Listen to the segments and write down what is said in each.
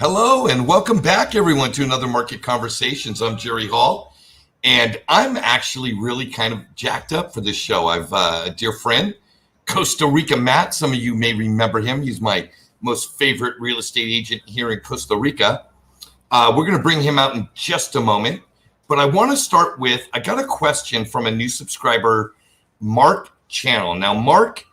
Hello and welcome back, everyone, to another Market Conversations. I'm Jerry Hall, and I'm actually really kind of jacked up for this show. I've a dear friend, Costa Rica Matt. Some of you may remember him. He's my most favorite real estate agent here in Costa Rica. We're going to bring him out in just a moment, but I want to start with, I got a question from a new subscriber, Mark Channel. Now, Mark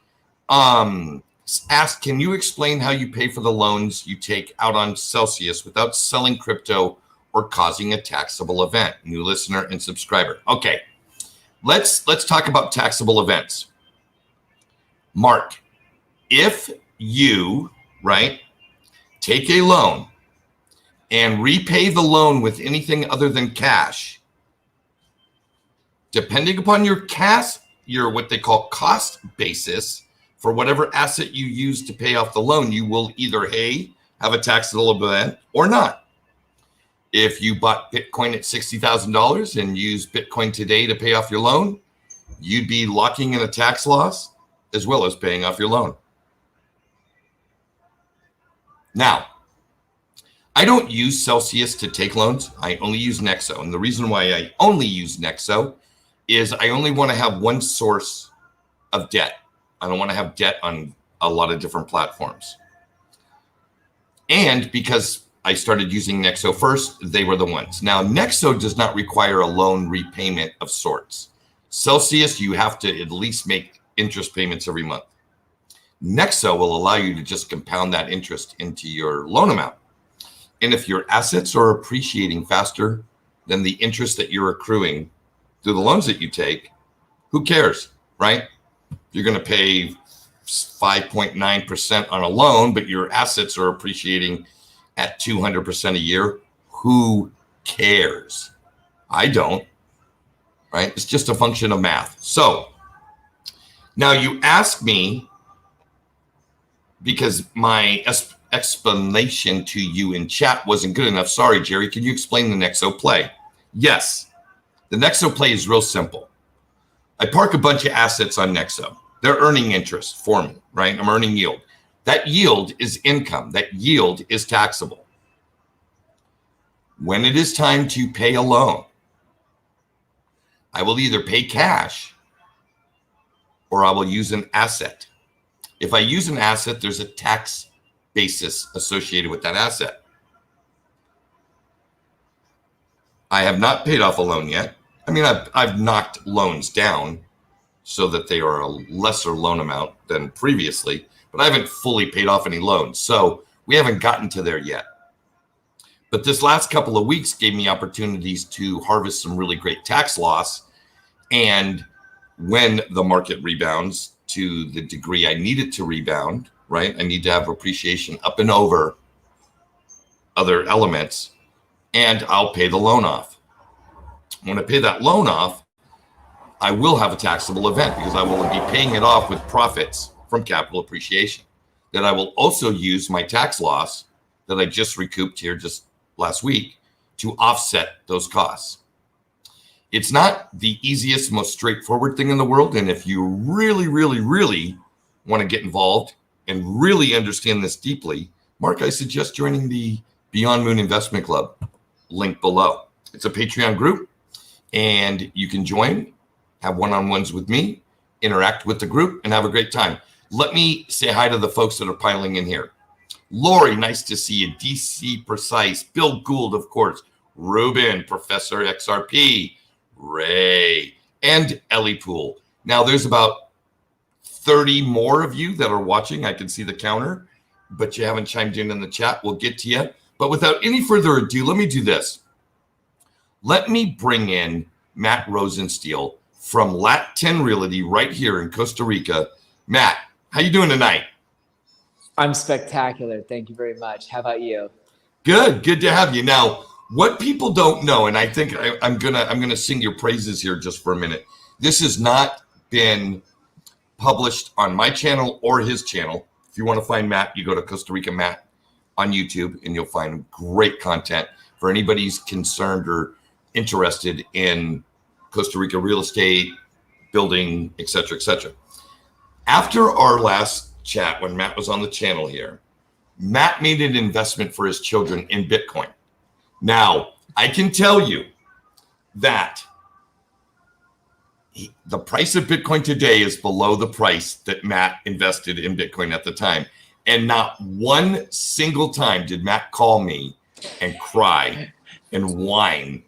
asked, can you explain how you pay for the loans you take out on Celcius without selling crypto or causing a taxable event? New listener and subscriber. Okay, let's talk about taxable events. Mark, if you, take a loan and repay the loan with anything other than cash, depending upon your what they call cost basis, for whatever asset you use to pay off the loan, you will either A, have a taxable event or not. If you bought Bitcoin at $60,000 and use Bitcoin today to pay off your loan, you'd be locking in a tax loss as well as paying off your loan. Now, I don't use Celcius to take loans. I only use Nexo. And the reason why I only use Nexo is I only want to have one source of debt. I don't want to have debt on a lot of different platforms. And because I started using Nexo first, they were the ones. Now, Nexo does not require a loan repayment of sorts. Celcius, you have to at least make interest payments every month. Nexo will allow you to just compound that interest into your loan amount. And if your assets are appreciating faster than the interest that you're accruing through the loans that you take, who cares, right? You're going to pay 5.9% on a loan, but your assets are appreciating at 200% a year. Who cares? I don't, right? It's just a function of math. So now you ask me, because my explanation to you in chat wasn't good enough. Sorry, Jerry, can you explain the Nexo play? Yes, the Nexo play is real simple. I park a bunch of assets on Nexo. They're earning interest for me, right? I'm earning yield. That yield is income. That yield is taxable. When it is time to pay a loan, I will either pay cash or I will use an asset. If I use an asset, there's a tax basis associated with that asset. I have not paid off a loan yet. I mean, I've knocked loans down so that they are a lesser loan amount than previously, but I haven't fully paid off any loans. So we haven't gotten to there yet. But this last couple of weeks gave me opportunities to harvest some really great tax loss. And when the market rebounds to the degree I need it to rebound, right? I need to have appreciation up and over other elements, and I'll pay the loan off. When I pay that loan off, I will have a taxable event because I will be paying it off with profits from capital appreciation that I will also use my tax loss that I just recouped here just last week to offset those costs. It's not the easiest, most straightforward thing in the world. And if you really, really, really want to get involved and really understand this deeply, Mark, I suggest joining the Beyond Moon Investment Club, link below. It's a Patreon group. And you can join, have one-on-ones with me, interact with the group, and have a great time. Let me say hi to the folks that are piling in here. Lori, nice to see you. DC Precise, Bill Gould, of course, Ruben, Professor XRP, Ray, and Ellie Poole. Now, there's about 30 more of you that are watching. I can see the counter, but you haven't chimed in the chat. We'll get to you. But without any further ado, let me do this. Let me bring in Matt Rosenstiel from Lat 10 Realty right here in Costa Rica. Matt, how you doing tonight? I'm spectacular. Thank you very much. How about you? Good to have you. Now, what people don't know, and I think I'm gonna sing your praises here just for a minute. This has not been published on my channel or his channel. If you want to find Matt, you go to Costa Rica Matt on YouTube, and you'll find great content for anybody who's concerned or interested in Costa Rica real estate, building, et cetera, et cetera. After our last chat, when Matt was on the channel here, Matt made an investment for his children in Bitcoin. Now, I can tell you that the price of Bitcoin today is below the price that Matt invested in Bitcoin at the time. And not one single time did Matt call me and cry and whine.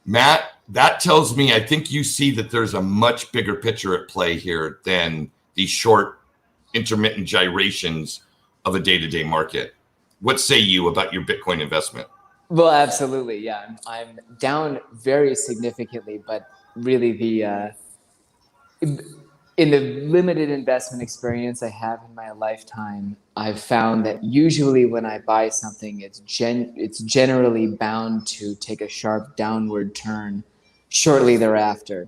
Matt, that tells me, I think you see that there's a much bigger picture at play here than these short intermittent gyrations of a day-to-day market. What say you about your Bitcoin investment? Well, absolutely. Yeah, I'm down very significantly, but really in the limited investment experience I have in my lifetime, I've found that usually when I buy something, it's generally bound to take a sharp downward turn shortly thereafter.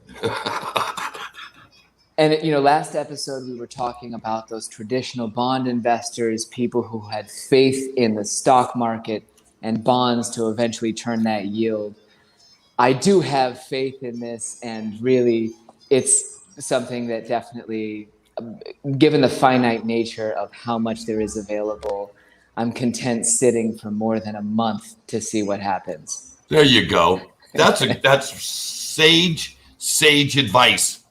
And last episode we were talking about those traditional bond investors, people who had faith in the stock market and bonds to eventually turn that yield. I do have faith in this, and really it's something that definitely, given the finite nature of how much there is available, I'm content sitting for more than a month to see what happens. There you go. That's sage advice.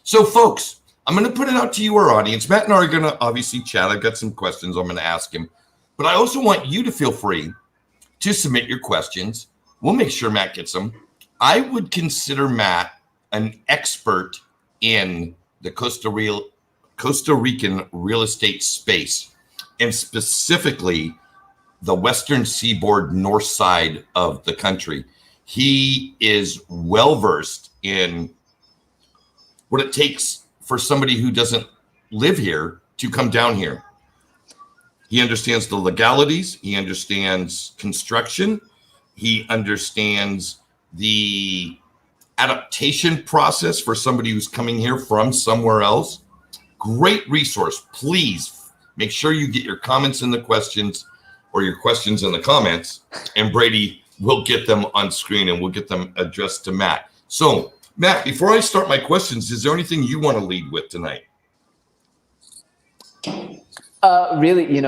So folks, I'm going to put it out to you, our audience. Matt and I are going to obviously chat. I've got some questions I'm going to ask him, but I also want you to feel free to submit your questions. We'll make sure Matt gets them. I would consider Matt an expert in the Costa Rican real estate space, and specifically the western seaboard north side of the country. He is well-versed in what it takes for somebody who doesn't live here to come down here. He understands the legalities. He understands construction. He understands the adaptation process for somebody who's coming here from somewhere else. Great resource. Please make sure you get your comments in the questions, or your questions in the comments, and Brady will get them on screen and we'll get them addressed to Matt. So Matt, before I start my questions, is there anything you want to lead with tonight? Really,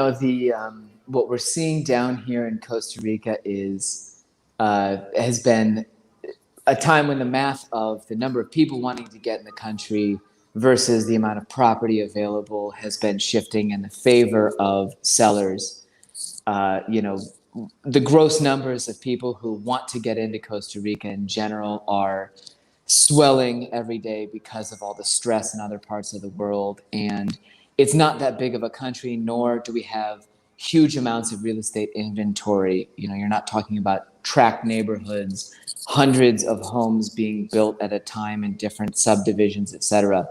what we're seeing down here in Costa Rica has been a time when the math of the number of people wanting to get in the country versus the amount of property available has been shifting in the favor of sellers. The gross numbers of people who want to get into Costa Rica in general are swelling every day because of all the stress in other parts of the world. And it's not that big of a country, nor do we have huge amounts of real estate inventory. You're not talking about tract neighborhoods, hundreds of homes being built at a time in different subdivisions, et cetera.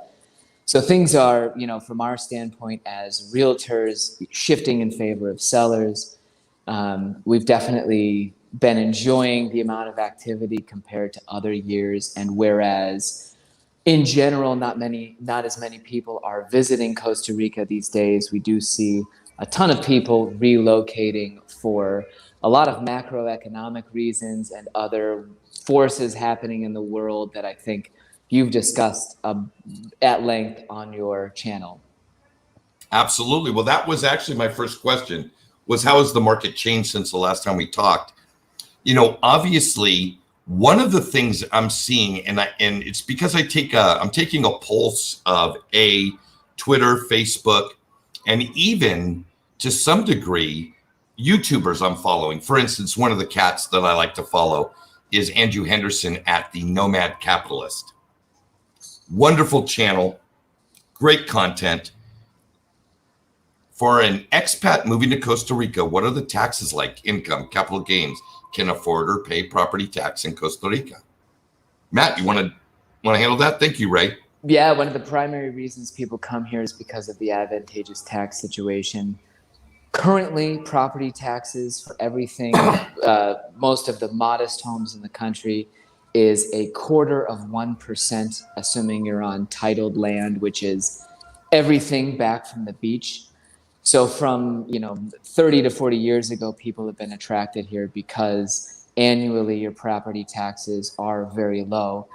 So things are, from our standpoint as realtors, shifting in favor of sellers. We've definitely been enjoying the amount of activity compared to other years. And whereas in general, not as many people are visiting Costa Rica these days, we do see a ton of people relocating for a lot of macroeconomic reasons and other forces happening in the world that I think you've discussed at length on your channel. Absolutely. Well, that was actually my first question, was how has the market changed since the last time we talked? Obviously, one of the things I'm seeing, and it's because I'm taking a pulse of Twitter, Facebook, and even to some degree, YouTubers I'm following. For instance, one of the cats that I like to follow is Andrew Henderson at the Nomad Capitalist. Wonderful channel, great content. For an expat moving to Costa Rica, what are the taxes like? Income, capital gains, can afford or pay property tax in Costa Rica? Matt, you want to handle that? Thank you, Ray. Yeah, one of the primary reasons people come here is because of the advantageous tax situation. Currently, property taxes for everything, most of the modest homes in the country, is 0.25%, assuming you're on titled land, which is everything back from the beach. So from 30 to 40 years ago, people have been attracted here because annually your property taxes are very low.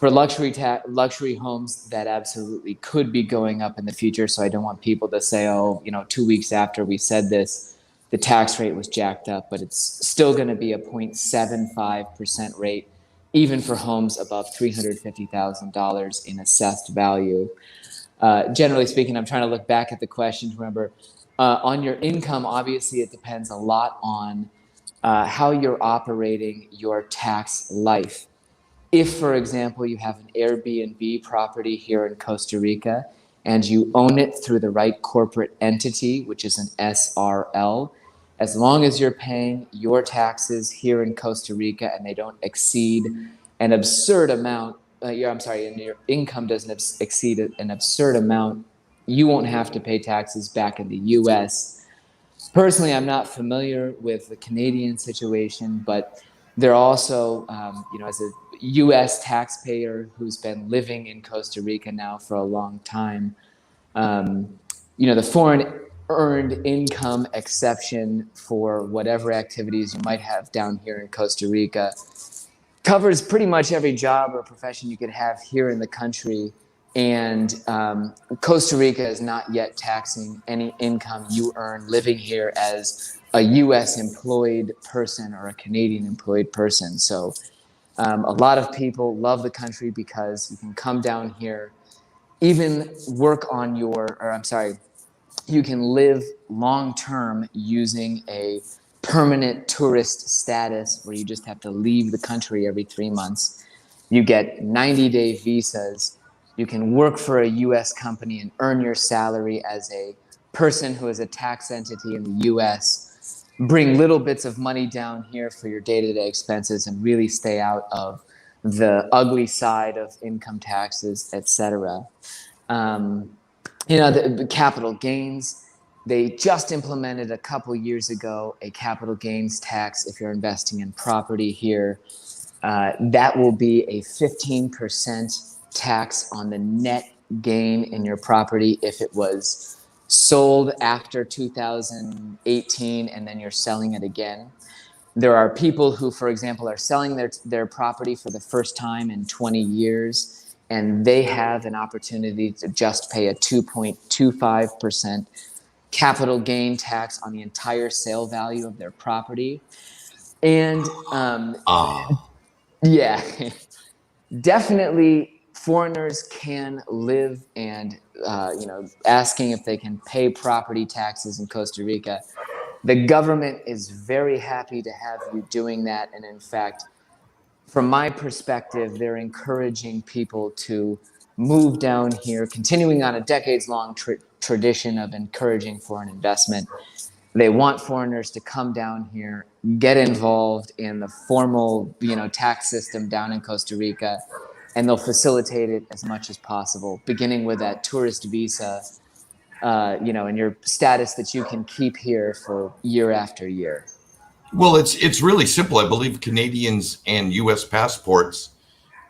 For luxury homes, that absolutely could be going up in the future. So I don't want people to say, oh, 2 weeks after we said this, the tax rate was jacked up, but it's still going to be a 0.75% rate, even for homes above $350,000 in assessed value. Generally speaking, I'm trying to look back at the question to remember on your income. Obviously, it depends a lot on how you're operating your tax life. If, for example, you have an Airbnb property here in Costa Rica and you own it through the right corporate entity, which is an SRL, as long as you're paying your taxes here in Costa Rica and they don't exceed an absurd amount, and your income doesn't exceed an absurd amount, you won't have to pay taxes back in the US. Personally, I'm not familiar with the Canadian situation, but they're also, as a U.S. taxpayer who's been living in Costa Rica now for a long time, the foreign earned income exception for whatever activities you might have down here in Costa Rica covers pretty much every job or profession you could have here in the country. And Costa Rica is not yet taxing any income you earn living here as a U.S. employed person or a Canadian employed person. So a lot of people love the country because you can come down here, even work on you can live long-term using a permanent tourist status where you just have to leave the country every 3 months. You get 90-day visas. You can work for a U.S. company and earn your salary as a person who is a tax entity in the U.S. Bring little bits of money down here for your day-to-day expenses and really stay out of the ugly side of income taxes, etc. The capital gains. They just implemented a couple years ago a capital gains tax if you're investing in property here. That will be a 15% tax on the net gain in your property if it was sold after 2018 and then you're selling it again. There are people who, for example, are selling their property for the first time in 20 years, and they have an opportunity to just pay a 2.25% capital gain tax on the entire sale value of their property. And yeah, definitely foreigners can live and, asking if they can pay property taxes in Costa Rica. The government is very happy to have you doing that. And in fact, from my perspective, they're encouraging people to move down here, continuing on a decades-long tradition of encouraging foreign investment. They want foreigners to come down here, get involved in the formal, tax system down in Costa Rica, and they'll facilitate it as much as possible, beginning with that tourist visa, and your status that you can keep here for year after year. Well, it's really simple. I believe Canadians and U.S. passports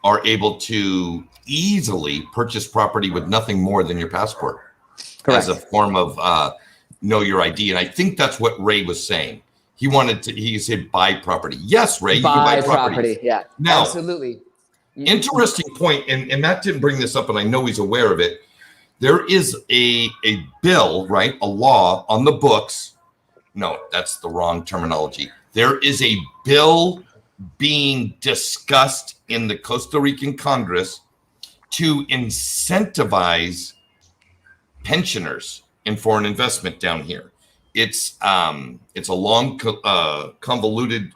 are able to easily purchase property with nothing more than your passport. Correct. As a form of know your ID. And I think that's what Ray was saying. He said buy property. Yes, Ray, you can buy property. Yeah, now, absolutely. Interesting point, and Matt didn't bring this up, and I know he's aware of it. There is a bill, right? A law on the books. No, that's the wrong terminology. There is a bill being discussed in the Costa Rican Congress to incentivize pensioners in foreign investment down here. It's a long, convoluted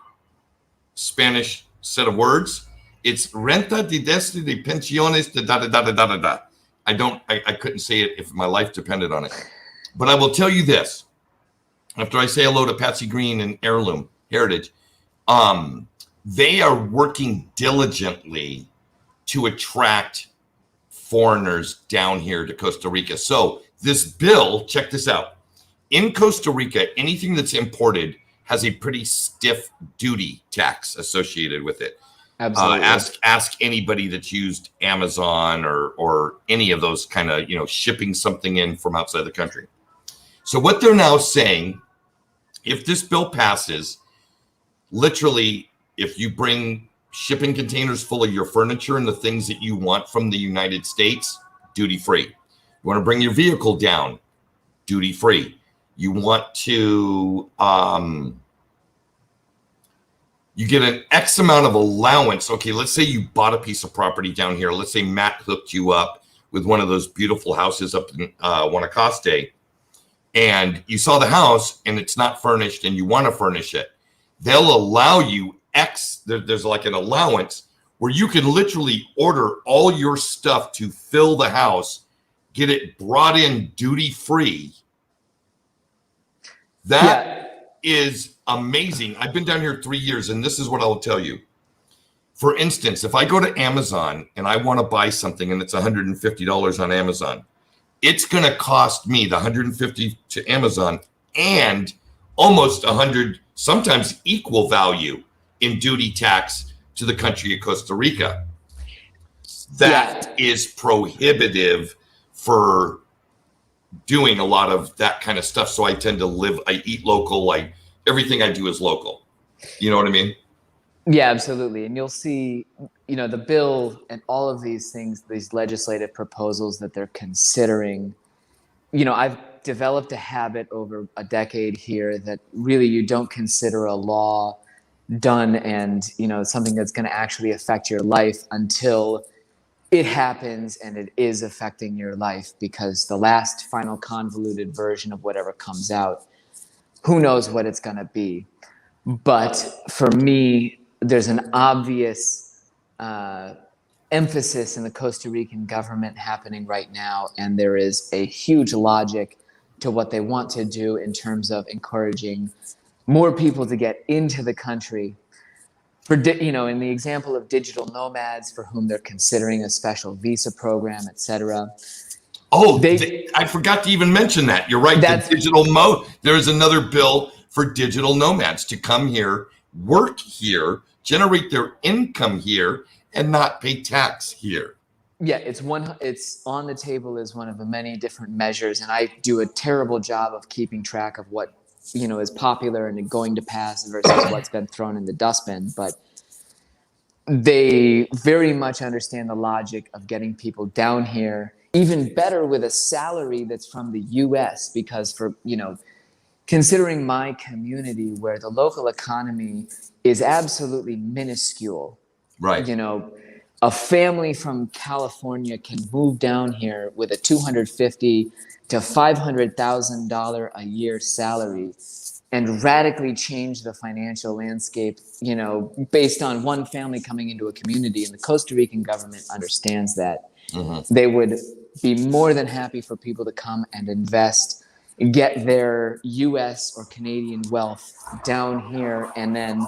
Spanish set of words. It's renta de desde de pensiones de da da da da da da. I couldn't say it if my life depended on it. But I will tell you this. After I say hello to Patsy Green and Heirloom Heritage, they are working diligently to attract foreigners down here to Costa Rica. So this bill, check this out. In Costa Rica, anything that's imported has a pretty stiff duty tax associated with it. Absolutely. Ask anybody that's used Amazon or any of those kind of, shipping something in from outside the country. So what they're now saying, if this bill passes, literally, if you bring shipping containers full of your furniture and the things that you want from the United States, duty free. You want to bring your vehicle down, duty free. You want to, you get an X amount of allowance. Okay, let's say you bought a piece of property down here. Let's say Matt hooked you up with one of those beautiful houses up in Guanacaste, and you saw the house and it's not furnished and you want to furnish it. They'll allow you X, there's like an allowance where you can literally order all your stuff to fill the house, get it brought in duty free. That is amazing. I've been down here 3 years, and this is what I will tell you. For instance, if I go to Amazon and I want to buy something and it's $150 on Amazon, it's going to cost me the $150 to Amazon and almost 100, sometimes equal value in duty tax to the country of Costa Rica. That is prohibitive for doing a lot of that kind of stuff. So I tend to I eat local. Everything I do is local. You know what I mean? Yeah, absolutely. And you'll see, the bill and all of these things, these legislative proposals that they're considering. I've developed a habit over a decade here that really you don't consider a law done and, something that's going to actually affect your life until it happens and it is affecting your life, because the last final convoluted version of whatever comes out, who knows what it's going to be. But for me, there's an obvious emphasis in the Costa Rican government happening right now, and there is a huge logic to what they want to do in terms of encouraging more people to get into the country. In the example of digital nomads for whom they're considering a special visa program, etc. Oh, I forgot to even mention that. You're right. There is another bill for digital nomads to come here, work here, generate their income here, and not pay tax here. Yeah, it's on the table as one of the many different measures, and I do a terrible job of keeping track of what is popular and going to pass versus what's been thrown in the dustbin. But they very much understand the logic of getting people down here, even better with a salary that's from the U.S. Because for considering my community where the local economy is absolutely minuscule, right? A family from California can move down here with a $250,000 to $500,000 a year salary and radically change the financial landscape, based on one family coming into a community. And the Costa Rican government understands that. Mm-hmm. They would be more than happy for people to come and invest, get their U.S. or Canadian wealth down here, and then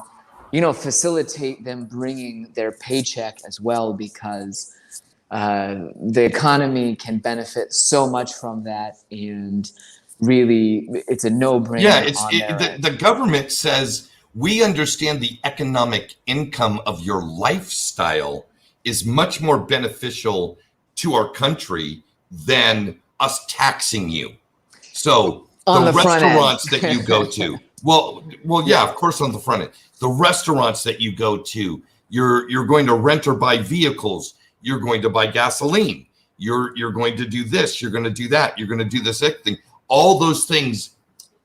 facilitate them bringing their paycheck as well, because the economy can benefit so much from that, and really it's a no-brainer. Yeah, the government says we understand the economic income of your lifestyle is much more beneficial to our country than us taxing you. So on the restaurants that you go to, well, yeah, of course, on the front end, the restaurants that you go to, you're going to rent or buy vehicles. You're going to buy gasoline. You're going to do this. You're going to do that. You're going to do this thing. All those things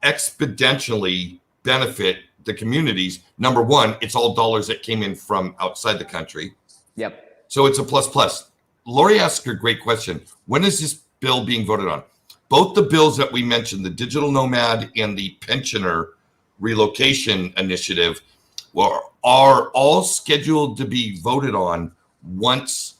exponentially benefit the communities. Number one, it's all dollars that came in from outside the country. Yep. So it's a plus. Lori asked a great question. When is this bill being voted on? Both the bills that we mentioned, the digital nomad and the pensioner relocation initiative, are all scheduled to be voted on once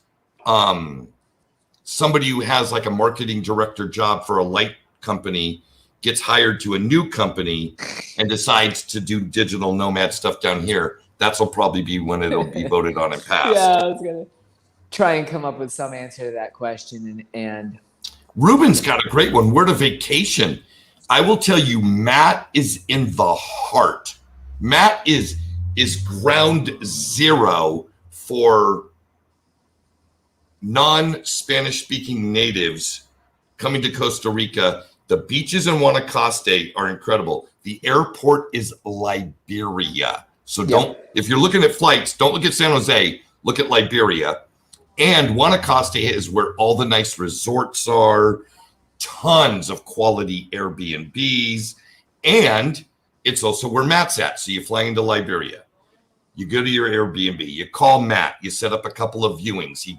somebody who has like a marketing director job for a light company gets hired to a new company and decides to do digital nomad stuff down here. That'll probably be when it'll be voted on and passed. Yeah, I was gonna try and come up with some answer to that question. And Ruben's got a great one. Where to vacation? I will tell you, Matt is in the heart. Matt is ground zero for non-Spanish speaking natives coming to Costa Rica. The beaches in Guanacaste are incredible. The airport is Liberia. So don't, if you're looking at flights, don't look at San Jose, look at Liberia. And Guanacaste is where all the nice resorts are, tons of quality Airbnbs, and it's also where Matt's at. So you fly into Liberia, you go to your Airbnb, you call Matt, you set up a couple of viewings.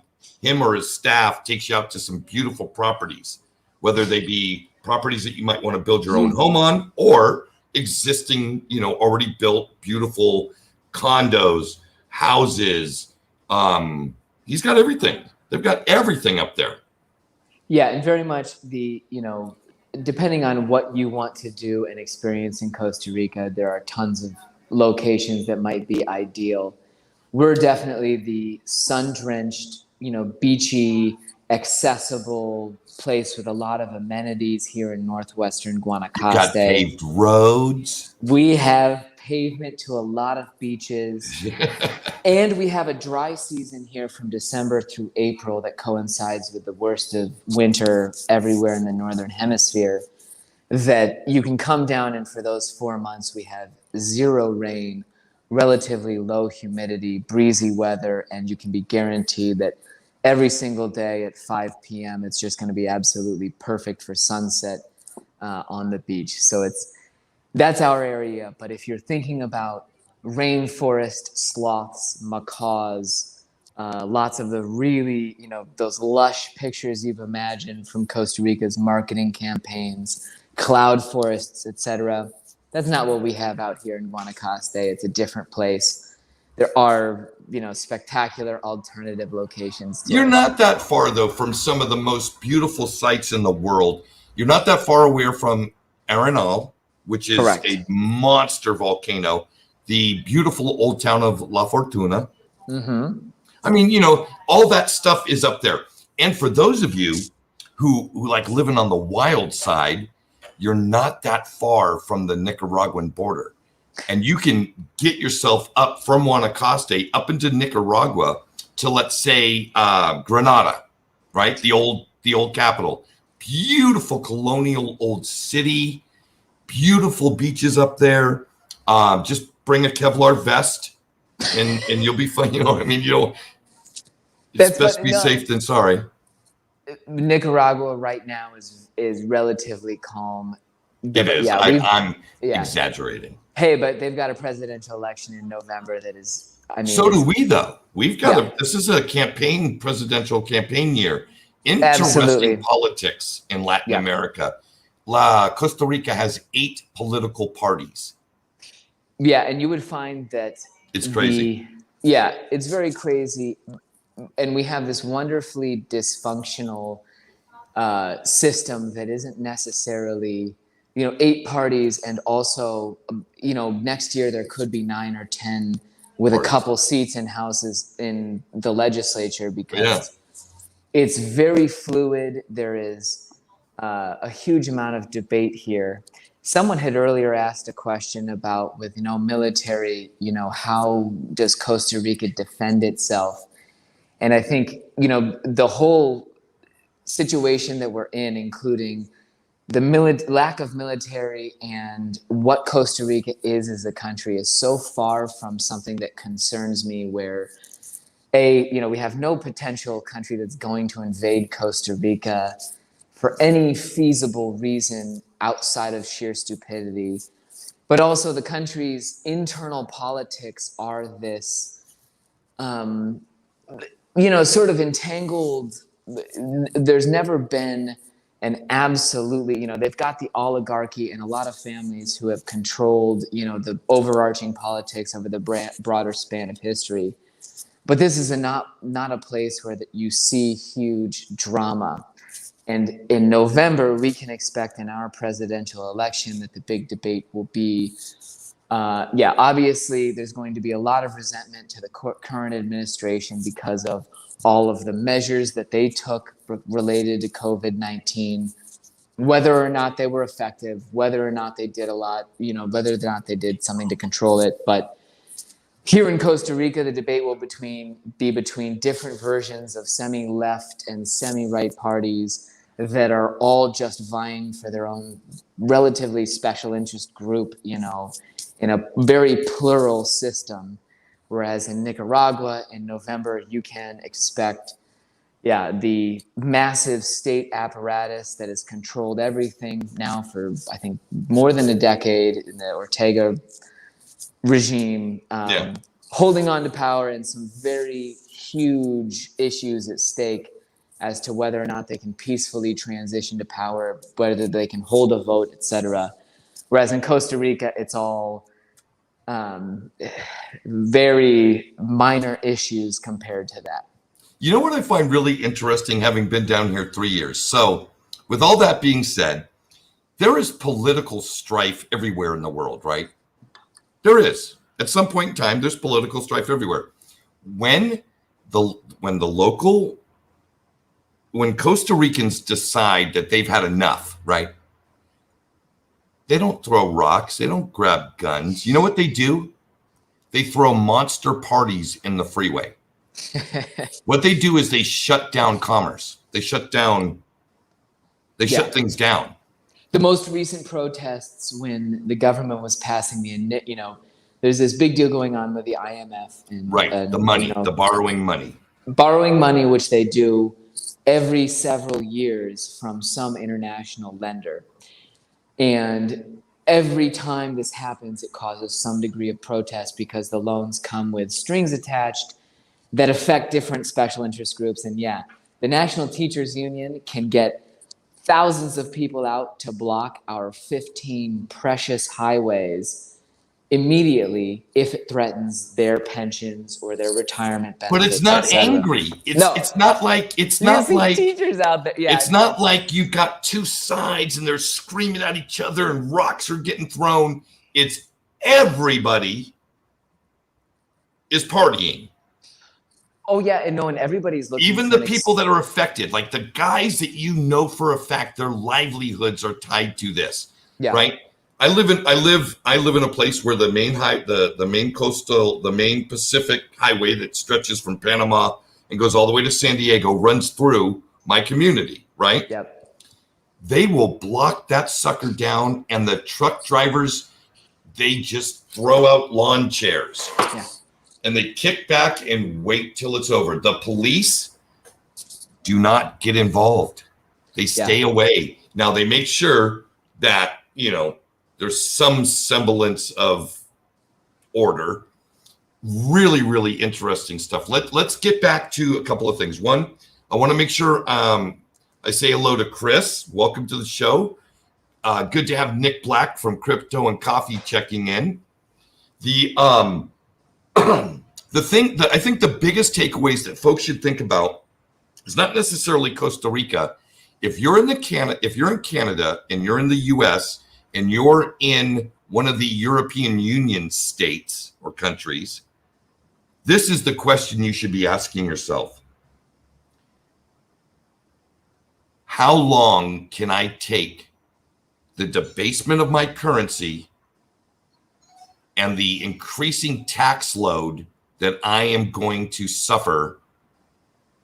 Him or his staff takes you out to some beautiful properties, whether they be properties that you might want to build your own home on or existing, already built, beautiful condos, houses. He's got everything. They've got everything up there. Yeah, and very much depending on what you want to do and experience in Costa Rica, there are tons of locations that might be ideal. We're definitely the sun-drenched, beachy, accessible place with a lot of amenities here in northwestern Guanacaste. Got paved roads. We have pavement to a lot of beaches. And we have a dry season here from December through April that coincides with the worst of winter everywhere in the northern hemisphere, that you can come down, and for those 4 months we have zero rain, relatively low humidity, breezy weather, and you can be guaranteed that every single day at 5 p.m. it's just going to be absolutely perfect for sunset on the beach. So that's our area. But if you're thinking about rainforest sloths, macaws, lots of the really, those lush pictures you've imagined from Costa Rica's marketing campaigns, cloud forests, etc. That's not what we have out here in Guanacaste. It's a different place. There are, spectacular alternative locations. You're not that far, though, from some of the most beautiful sites in the world. You're not that far away from Arenal, which is Correct. a monster volcano, the beautiful old town of La Fortuna. Mm-hmm. I mean, all that stuff is up there. And for those of you who like living on the wild side, you're not that far from the Nicaraguan border. And you can get yourself up from Guanacaste up into Nicaragua to, let's say, Granada, right? The old capital. Beautiful colonial old city, beautiful beaches up there. Just bring a Kevlar vest and you'll be fine. It's best to be safe than sorry. Nicaragua right now is relatively calm. It is. Yeah, I'm exaggerating. Hey, but they've got a presidential election in November that is, so do we, though. We've got this is a presidential campaign year. Interesting politics in Latin America. Costa Rica has 8 political parties. Yeah, and you would find that it's crazy. It's very crazy. And we have this wonderfully dysfunctional system that isn't necessarily, 8 parties, and also, next year there could be 9 or 10 with a couple seats in houses in the legislature, because it's very fluid. There is a huge amount of debate here. Someone had earlier asked a question about with, military, how does Costa Rica defend itself? And I think, the whole situation that we're in, including the lack of military and what Costa Rica is as a country, is so far from something that concerns me, where we have no potential country that's going to invade Costa Rica for any feasible reason outside of sheer stupidity. But also the country's internal politics are this, sort of entangled. There's never been an absolutely, they've got the oligarchy and a lot of families who have controlled, the overarching politics over the broader span of history. But this is not a place where that you see huge drama. And in November, we can expect in our presidential election that the big debate will be, obviously there's going to be a lot of resentment to the current administration because of all of the measures that they took related to COVID-19, whether or not they were effective, whether or not they did a lot, whether or not they did something to control it. But here in Costa Rica, the debate will be between different versions of semi-left and semi-right parties that are all just vying for their own relatively special interest group, in a very plural system. Whereas in Nicaragua in November, you can expect, the massive state apparatus that has controlled everything now for, I think, more than a decade in the Ortega regime, Yeah. holding on to power, and some very huge issues at stake as to whether or not they can peacefully transition to power, whether they can hold a vote, etc. Whereas in Costa Rica, it's all very minor issues compared to that. You know what I find really interesting, having been down here 3 years? So, with all that being said, there is political strife everywhere in the world, right? There is. At some point in time, there's political strife everywhere. When Costa Ricans decide that they've had enough, right? They don't throw rocks. They don't grab guns. You know what they do? They throw monster parties in the freeway. What they do is they shut down commerce. They shut things down. The most recent protests, when the government was passing there's this big deal going on with the IMF and the money, the borrowing money, which they do every several years from some international lender. And every time this happens, it causes some degree of protest because the loans come with strings attached that affect different special interest groups. And the National Teachers Union can get thousands of people out to block our 15 precious highways immediately if it threatens their pensions or their retirement benefits. But it's not angry. It's not like teachers out there. Yeah, it's not like you got two sides and they're screaming at each other and rocks are getting thrown. It's everybody is partying. Oh yeah, and everybody's looking. Even the people that are affected, like the guys that you know for a fact, their livelihoods are tied to this. Yeah. Right. I live in a place where the main Pacific highway that stretches from Panama and goes all the way to San Diego runs through my community, right? Yep. They will block that sucker down, and the truck drivers, they just throw out lawn chairs. Yeah. And they kick back and wait till it's over. The police do not get involved. They stay away. Now they make sure that, there's some semblance of order. Really, really interesting stuff. Let's get back to a couple of things. One, I want to make sure I say hello to Chris. Welcome to the show. Good to have Nick Black from Crypto and Coffee checking in. The thing that I think the biggest takeaways that folks should think about is not necessarily Costa Rica. If you're in Canada and you're in the US and you're in one of the European Union states or countries, this is the question you should be asking yourself. How long can I take the debasement of my currency and the increasing tax load that I am going to suffer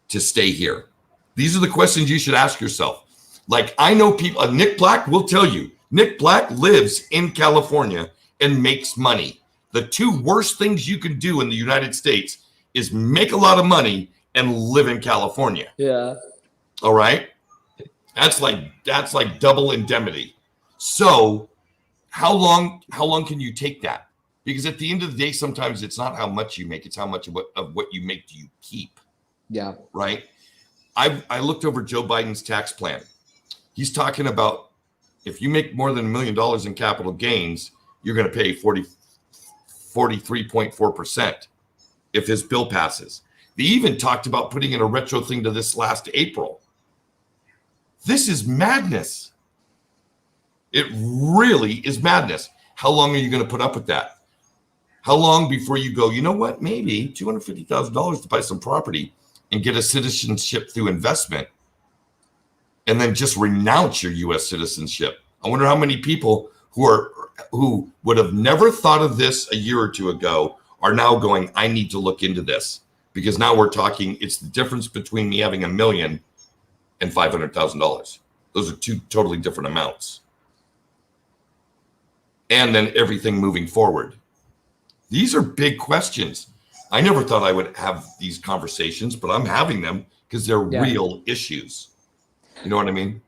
to stay here? These are the questions you should ask yourself. Like, I know people, Nick Black will tell you, Nick Black lives in California and makes money. The two worst things you can do in the United States is make a lot of money and live in California. Yeah. All right. That's like double indemnity. So how long can you take that? Because at the end of the day, sometimes it's not how much you make, it's how much of what you make do you keep. Yeah. Right. I looked over Joe Biden's tax plan. He's talking about if you make more than $1 million in capital gains, you're going to pay 43.4% if his bill passes. They even talked about putting in a retro thing to this last April. This is madness. It really is madness. How long are you going to put up with that? How long before you go, you know what, maybe $250,000 to buy some property and get a citizenship through investment and then just renounce your U.S. citizenship? I wonder how many people who would have never thought of this a year or two ago are now going, I need to look into this, because now we're talking, it's the difference between me having $1 million and $500,000. Those are two totally different amounts. and then everything moving forward? These are big questions. I never thought I would have these conversations, but I'm having them because they're real issues. You know what I mean?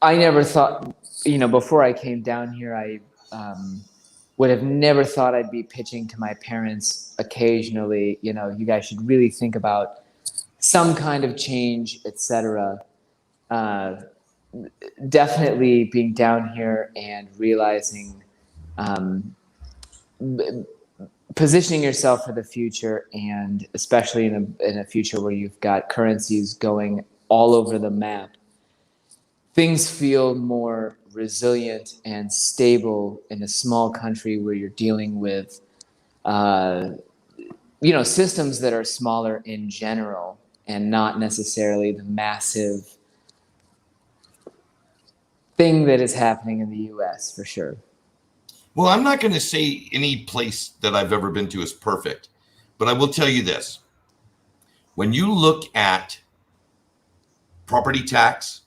I never thought, before I came down here, I would have never thought I'd be pitching to my parents occasionally, you guys should really think about some kind of change, etc. Definitely being down here and realizing, positioning yourself for the future, and especially in a future where you've got currencies going all over the map, things feel more resilient and stable in a small country where you're dealing with, systems that are smaller in general and not necessarily the massive thing that is happening in the US, for sure. Well, I'm not going to say any place that I've ever been to is perfect, but I will tell you this. When you look at property tax,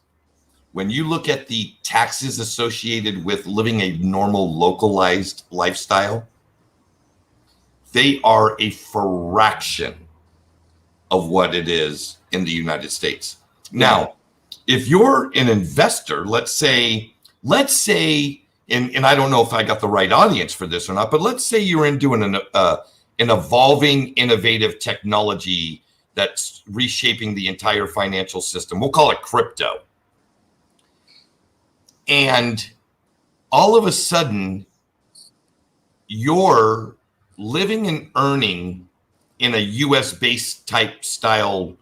when you look at the taxes associated with living a normal localized lifestyle, they are a fraction of what it is in the United States. Now, if you're an investor, let's say, and I don't know if I got the right audience for this or not, but let's say you're into an evolving, innovative technology that's reshaping the entire financial system. We'll call it crypto. And all of a sudden, you're living and earning in a US-based type style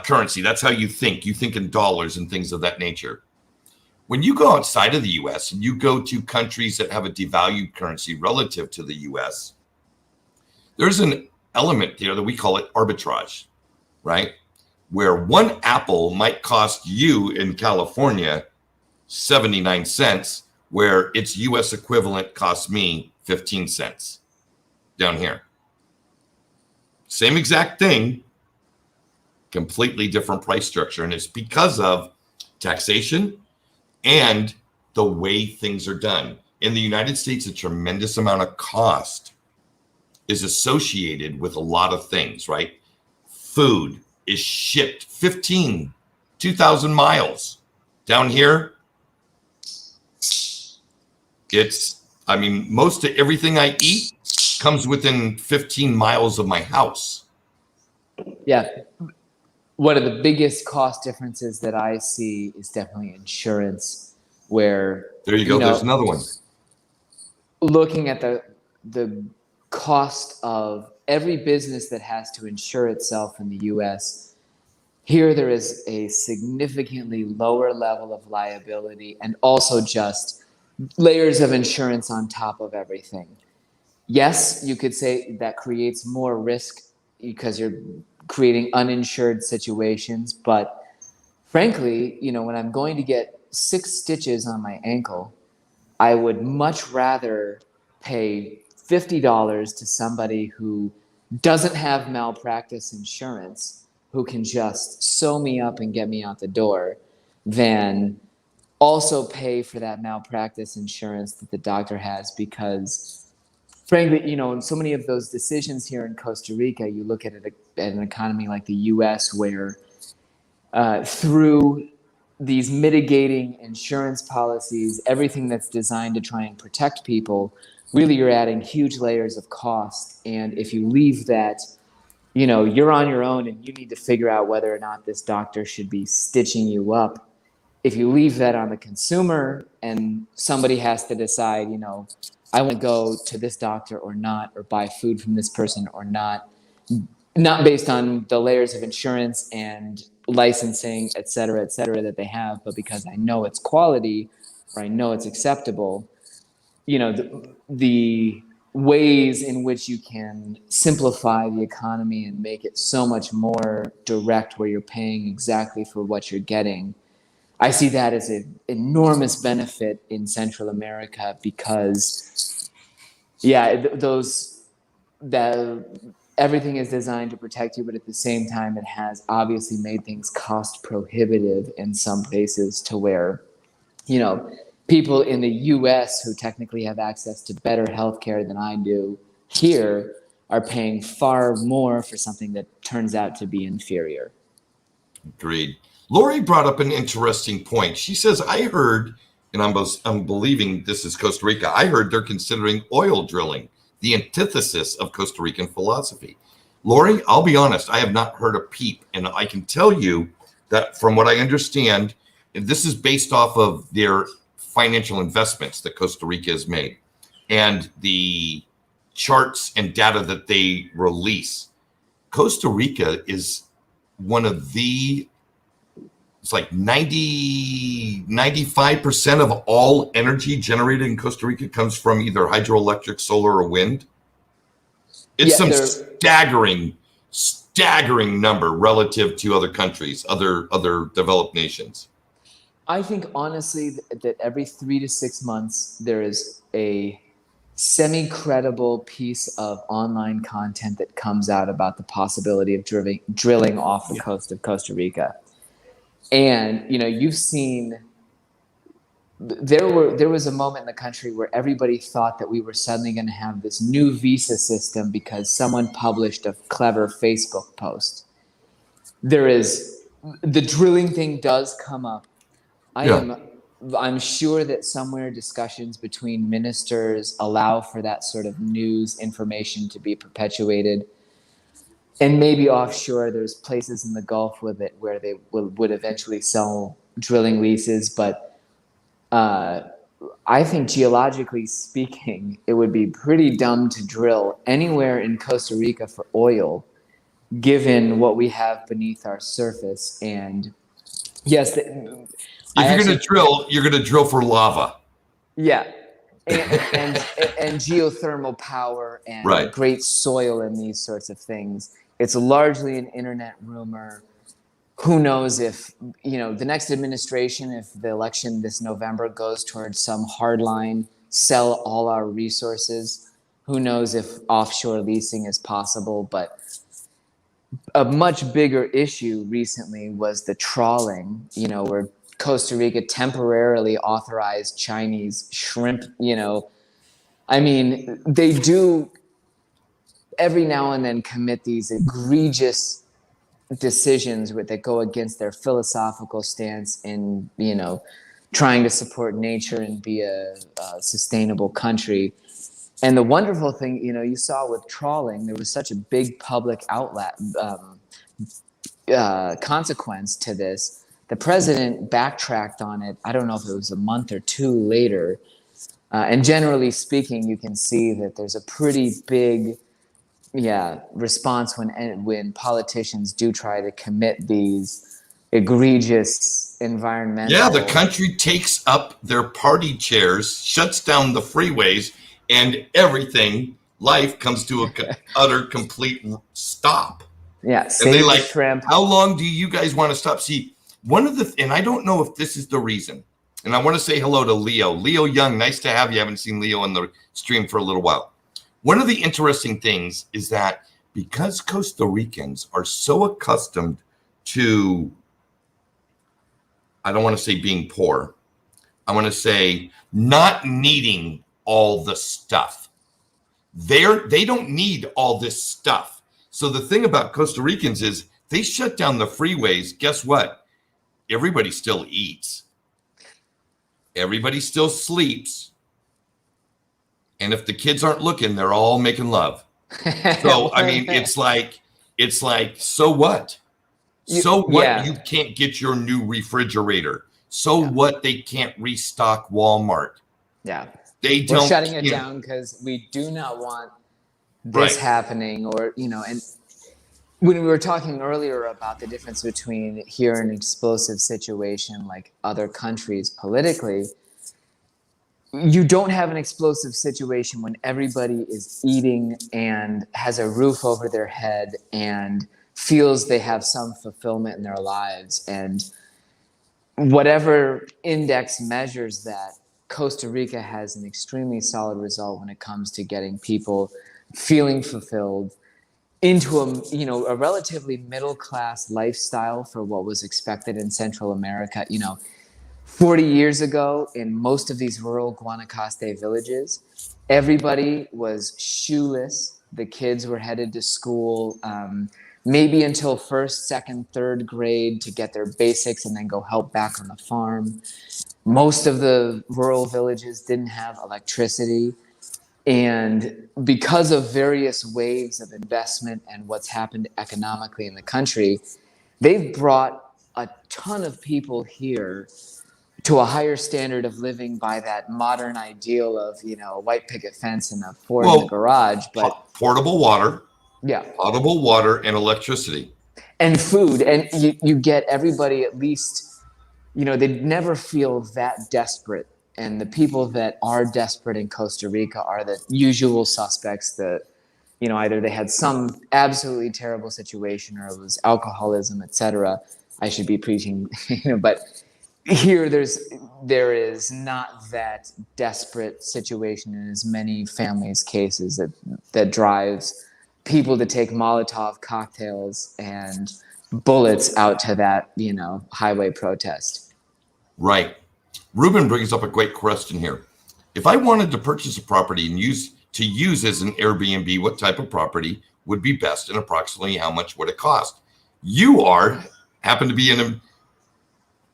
currency. That's how you think. You think in dollars and things of that nature. When you go outside of the US and you go to countries that have a devalued currency relative to the US, there's an element there that we call it arbitrage, right? Where one apple might cost you in California 79 cents, where its US equivalent costs me 15 cents down here. Same exact thing, completely different price structure. And it's because of taxation and the way things are done. In the United States, a tremendous amount of cost is associated with a lot of things, right? Food is shipped 2,000 miles. Down here, most of everything I eat comes within 15 miles of my house. Yeah. One of the biggest cost differences that I see is definitely insurance, where there you go. There's another one. Looking at the cost of every business that has to insure itself in the US, here there is a significantly lower level of liability and also just layers of insurance on top of everything. Yes, you could say that creates more risk because you're creating uninsured situations. But frankly, when I'm going to get 6 stitches on my ankle, I would much rather pay $50 to somebody who doesn't have malpractice insurance, who can just sew me up and get me out the door, than also pay for that malpractice insurance that the doctor has. Because frankly, in so many of those decisions here in Costa Rica, you look at an economy like the US, where through these mitigating insurance policies, everything that's designed to try and protect people, really you're adding huge layers of cost. And if you leave that, you're on your own and you need to figure out whether or not this doctor should be stitching you up. If you leave that on the consumer and somebody has to decide, I want to go to this doctor or not, or buy food from this person or not based on the layers of insurance and licensing, et cetera, that they have, but because I know it's quality or I know it's acceptable, the ways in which you can simplify the economy and make it so much more direct, where you're paying exactly for what you're getting. I see that as an enormous benefit in Central America, because everything is designed to protect you, but at the same time, it has obviously made things cost prohibitive in some places, to where, people in the US who technically have access to better healthcare than I do here are paying far more for something that turns out to be inferior. Agreed. Lori brought up an interesting point. She says, I heard, and I'm believing this is Costa Rica, I heard they're considering oil drilling, the antithesis of Costa Rican philosophy. Lori, I'll be honest, I have not heard a peep. And I can tell you that from what I understand, and this is based off of their financial investments that Costa Rica has made and the charts and data that they release. Costa Rica is one of the, it's like 95% of all energy generated in Costa Rica comes from either hydroelectric, solar, or wind. It's some staggering number relative to other countries, other developed nations. I think honestly that every 3 to 6 months there is a semi-credible piece of online content that comes out about the possibility of drilling off the coast of Costa Rica. And you've seen there was a moment in the country where everybody thought that we were suddenly going to have this new visa system because someone published a clever Facebook post. The drilling thing does come up. I'm sure that somewhere discussions between ministers allow for that sort of news information to be perpetuated. And maybe offshore, there's places in the Gulf with it where they would eventually sell drilling leases. But I think geologically speaking, it would be pretty dumb to drill anywhere in Costa Rica for oil, given what we have beneath our surface. And yes, if you're going to drill, you're going to drill for lava. Yeah. And geothermal power and great soil and these sorts of things. It's largely an internet rumor. Who knows if, the next administration, if the election this November goes towards some hardline, sell all our resources, who knows if offshore leasing is possible. But a much bigger issue recently was the trawling, where Costa Rica temporarily authorized Chinese shrimp, I mean, they do every now and then commit these egregious decisions that go against their philosophical stance in, trying to support nature and be a sustainable country. And the wonderful thing, you saw with trawling, there was such a big public outlet consequence to this. The president backtracked on it. I don't know if it was a month or two later. And generally speaking, you can see that there's a pretty big response when politicians do try to commit these egregious environmental... Yeah, the country takes up their party chairs, shuts down the freeways, and everything, life comes to a utter complete stop. Yeah, and they like, shrimp. How long do you guys want to stop? See, and I don't know if this is the reason, and I want to say hello to Leo. Leo Young, nice to have you. I haven't seen Leo on the stream for a little while. One of the interesting things is that because Costa Ricans are so accustomed to, I don't want to say being poor, I want to say not needing all the stuff. They don't need all this stuff. So the thing about Costa Ricans is they shut down the freeways. Guess what? Everybody still eats. Everybody still sleeps. And if the kids aren't looking, they're all making love. So, I mean, it's like, so what? You can't get your new refrigerator. So what? They can't restock Walmart. Yeah. We're shutting it down because we do not want this happening, or, and when we were talking earlier about the difference between here an explosive situation like other countries politically, you don't have an explosive situation when everybody is eating and has a roof over their head and feels they have some fulfillment in their lives. And whatever index measures that, Costa Rica has an extremely solid result when it comes to getting people feeling fulfilled into a relatively middle class lifestyle for what was expected in Central America. 40 years ago, in most of these rural Guanacaste villages, everybody was shoeless. The kids were headed to school maybe until first, second, third grade to get their basics and then go help back on the farm. Most of the rural villages didn't have electricity. And because of various waves of investment and what's happened economically in the country, they've brought a ton of people here to a higher standard of living by that modern ideal of, a white picket fence and a Ford in the Well, garage. But portable water, yeah, potable water, and electricity. and food. And you get everybody at least, they never feel that desperate. And the people that are desperate in Costa Rica are the usual suspects that, either they had some absolutely terrible situation or it was alcoholism, etc. I should be preaching, but here there is not that desperate situation in as many families' cases that drives people to take Molotov cocktails and bullets out to that, highway protest. Right. Ruben brings up a great question here. If I wanted to purchase a property and use as an Airbnb, what type of property would be best and approximately how much would it cost? You happen to be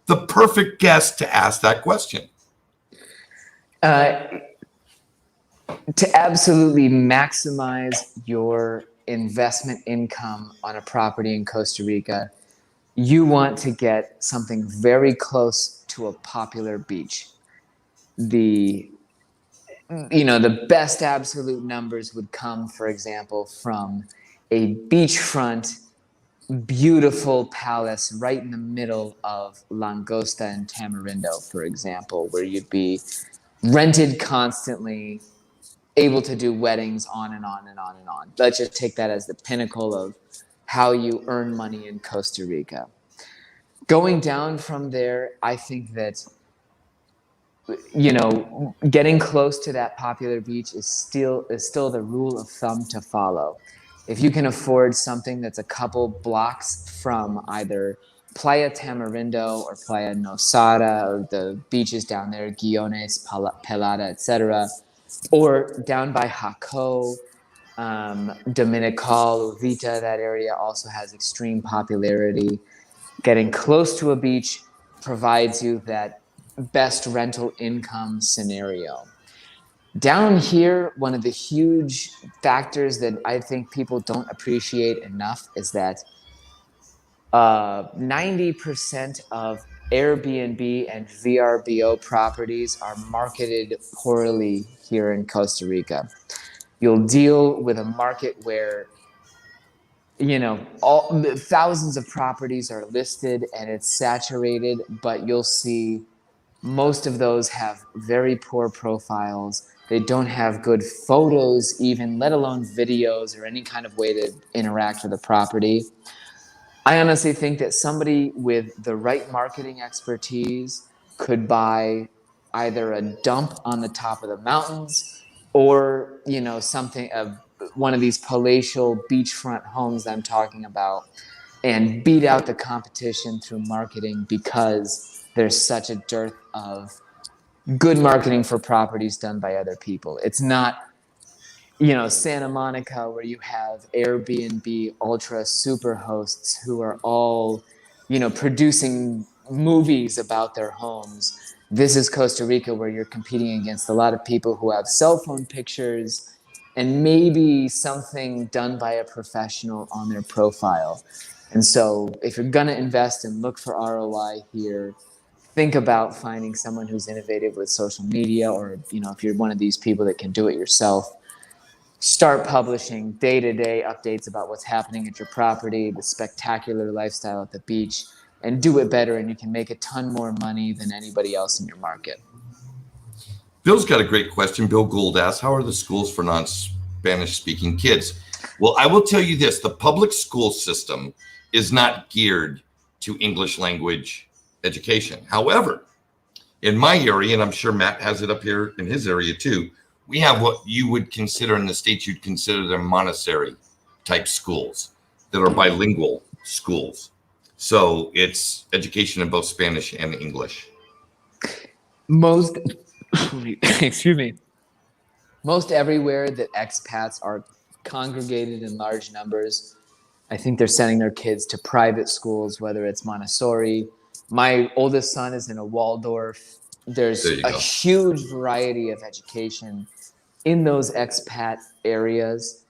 the perfect guest to ask that question. To absolutely maximize your investment income on a property in Costa Rica, you want to get something very close to a popular beach. The best absolute numbers would come, for example, from a beachfront, beautiful palace right in the middle of Langosta and Tamarindo, for example, where you'd be rented constantly, able to do weddings on and on and on and on. Let's just take that as the pinnacle of how you earn money in Costa Rica. Going down from there, I think that getting close to that popular beach is still the rule of thumb to follow. If you can afford something that's a couple blocks from either Playa Tamarindo or Playa Nosara or the beaches down there, Guiones, Pelada, etc., or down by Jaco, Dominical, Uvita, that area also has extreme popularity. Getting close to a beach provides you that best rental income scenario. Down here, one of the huge factors that I think people don't appreciate enough is that 90% of Airbnb and VRBO properties are marketed poorly here in Costa Rica. You'll deal with a market where thousands of properties are listed and it's saturated, but you'll see most of those have very poor profiles. They don't have good photos even, let alone videos or any kind of way to interact with the property. I honestly think that somebody with the right marketing expertise could buy either a dump on the top of the mountains or, one of these palatial beachfront homes I'm talking about and beat out the competition through marketing because there's such a dearth of good marketing for properties done by other people. It's not, Santa Monica where you have Airbnb ultra super hosts who are all, producing movies about their homes. This is Costa Rica where you're competing against a lot of people who have cell phone pictures and maybe something done by a professional on their profile. And so if you're going to invest and look for ROI here, think about finding someone who's innovative with social media, or, if you're one of these people that can do it yourself, start publishing day-to-day updates about what's happening at your property, the spectacular lifestyle at the beach, and do it better, and you can make a ton more money than anybody else in your market. Bill's got a great question. Bill Gould asks, how are the schools for non-Spanish speaking kids? Well, I will tell you this. The public school system is not geared to English language education. However, in my area, and I'm sure Matt has it up here in his area too, we have what you would consider in the States, you'd consider them Montessori type schools that are bilingual schools. So it's education in both Spanish and English. Most, excuse me, most everywhere that expats are congregated in large numbers, I think they're sending their kids to private schools, whether it's Montessori. My oldest son is in a Waldorf. There There's you a go. huge variety of education in those expat areas.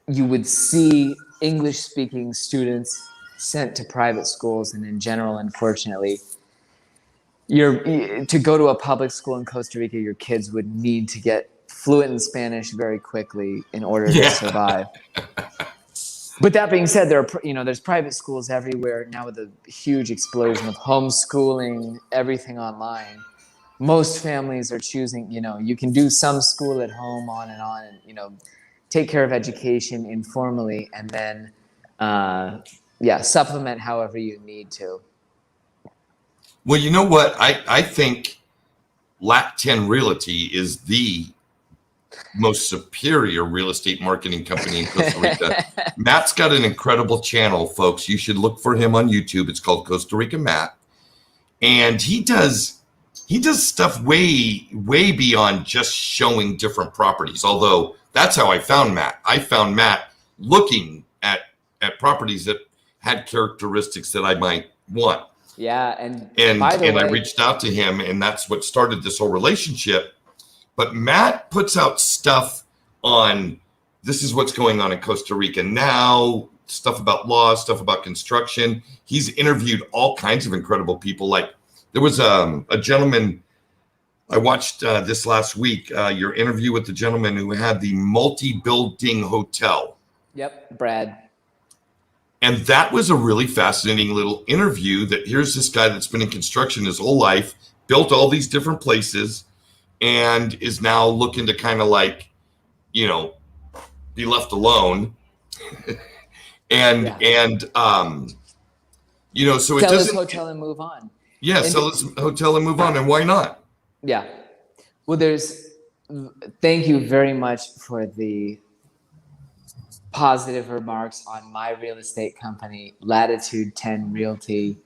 You would see English speaking students sent to private schools, and in general, unfortunately, to go to a public school in Costa Rica, your kids would need to get fluent in Spanish very quickly in order to Yeah. survive. But that being said, there's private schools everywhere now with a huge explosion of homeschooling, everything online. Most families are choosing, you can do some school at home on, and take care of education informally, and then, supplement however you need to. Well, you know what? I think Lat 10 Realty is the most superior real estate marketing company in Costa Rica. Matt's got an incredible channel, folks. You should look for him on YouTube. It's called Costa Rica Matt. And he does stuff way beyond just showing different properties. Although that's how I found Matt. I found Matt looking at properties that had characteristics that I might want. Yeah, and by the way, I reached out to him, and that's what started this whole relationship. But Matt puts out stuff on this is what's going on in Costa Rica now, stuff about law, stuff about construction. He's interviewed all kinds of incredible people. Like there was a gentleman I watched this last week, your interview with the gentleman who had the multi-building hotel. Yep, Brad. And that was a really fascinating little interview that here's this guy that's been in construction his whole life, built all these different places, and is now looking to kind of like, be left alone. and so it sell doesn't his hotel and move on. Yeah, sell his hotel and move on. And why not? Yeah. Well, thank you very much for the positive remarks on my real estate company, Latitude 10 Realty,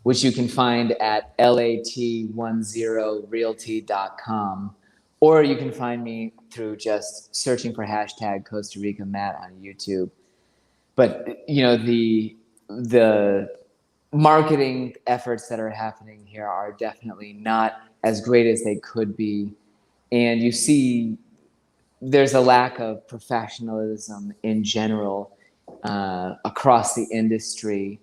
which you can find at lat10realty.com, or you can find me through just searching for hashtag Costa Rica Matt on YouTube. But the marketing efforts that are happening here are definitely not as great as they could be, and you see there's a lack of professionalism in general across the industry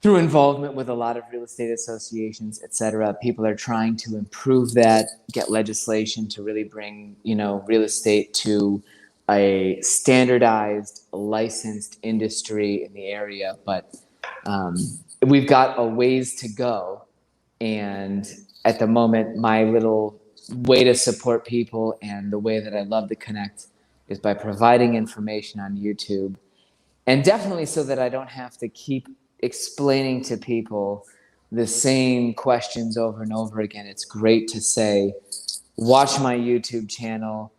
through involvement with a lot of real estate associations, et cetera. People are trying to improve that, get legislation to really bring, real estate to a standardized, licensed industry in the area. But we've got a ways to go. And at the moment, my little way to support people and the way that I love to connect is by providing information on YouTube, and definitely so that I don't have to keep explaining to people the same questions over and over again. It's great to say, watch my YouTube channel,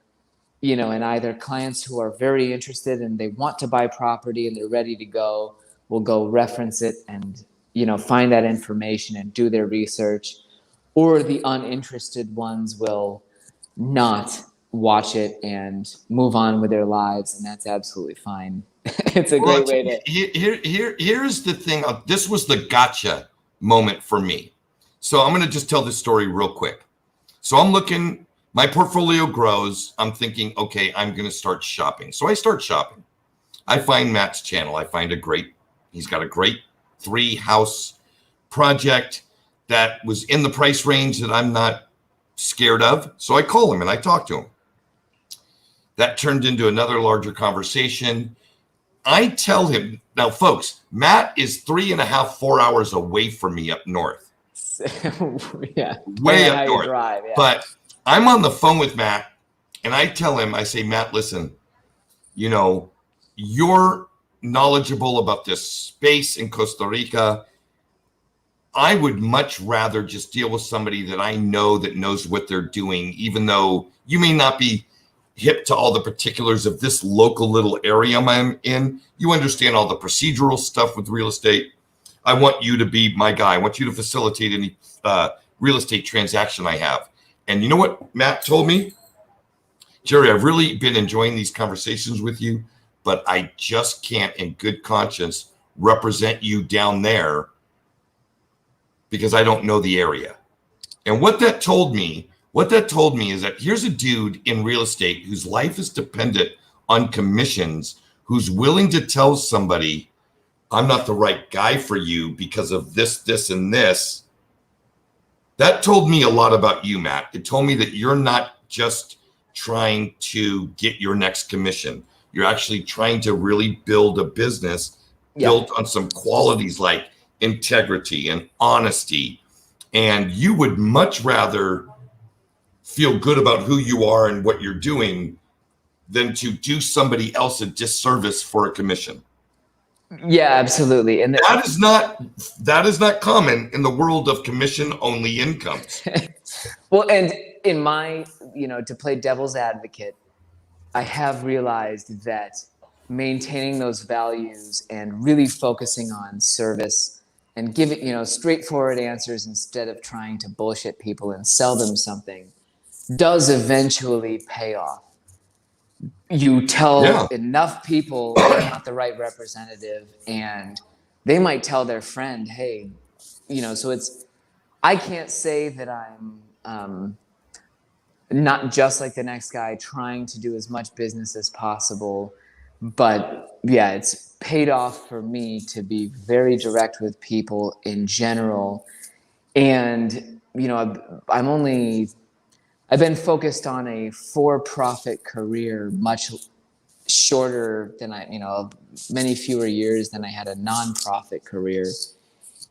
and either clients who are very interested and they want to buy property and they're ready to go will go reference it and, find that information and do their research, or the uninterested ones will not watch it and move on with their lives, and that's absolutely fine. It's a great way to. Here's the thing. This was the gotcha moment for me. So I'm going to just tell this story real quick. So I'm looking, my portfolio grows. I'm thinking, okay, I'm going to start shopping. So I start shopping. I find Matt's channel. I find he's got a great 3-house project that was in the price range that I'm not scared of. So I call him and I talk to him. That turned into another larger conversation. I tell him, now folks, Matt is 3.5, 4 hours away from me up north. Yeah. Way up north. Drive, yeah. But I'm on the phone with Matt and I tell him, I say, Matt, listen, you're knowledgeable about this space in Costa Rica. I would much rather just deal with somebody that I know that knows what they're doing, even though you may not be hip to all the particulars of this local little area I'm in. You understand all the procedural stuff with real estate. I want you to be my guy. I want you to facilitate any real estate transaction I have. And you know what Matt told me? Jerry, I've really been enjoying these conversations with you, but I just can't in good conscience represent you down there because I don't know the area. And what that told me is that here's a dude in real estate whose life is dependent on commissions, who's willing to tell somebody, I'm not the right guy for you because of this, this, and this. That told me a lot about you, Matt. It told me that you're not just trying to get your next commission. You're actually trying to really build a business built on some qualities like integrity and honesty. And you would much rather feel good about who you are and what you're doing than to do somebody else a disservice for a commission. Yeah, absolutely. And that is not common in the world of commission only incomes. Well, and in my, to play devil's advocate, I have realized that maintaining those values and really focusing on service and giving, straightforward answers instead of trying to bullshit people and sell them something does eventually pay off. You tell enough people you're not the right representative, and they might tell their friend, hey, so I can't say that I'm not just like the next guy trying to do as much business as possible, but yeah, it's paid off for me to be very direct with people in general. And, I've been focused on a for-profit career much shorter than many fewer years than I had a nonprofit career.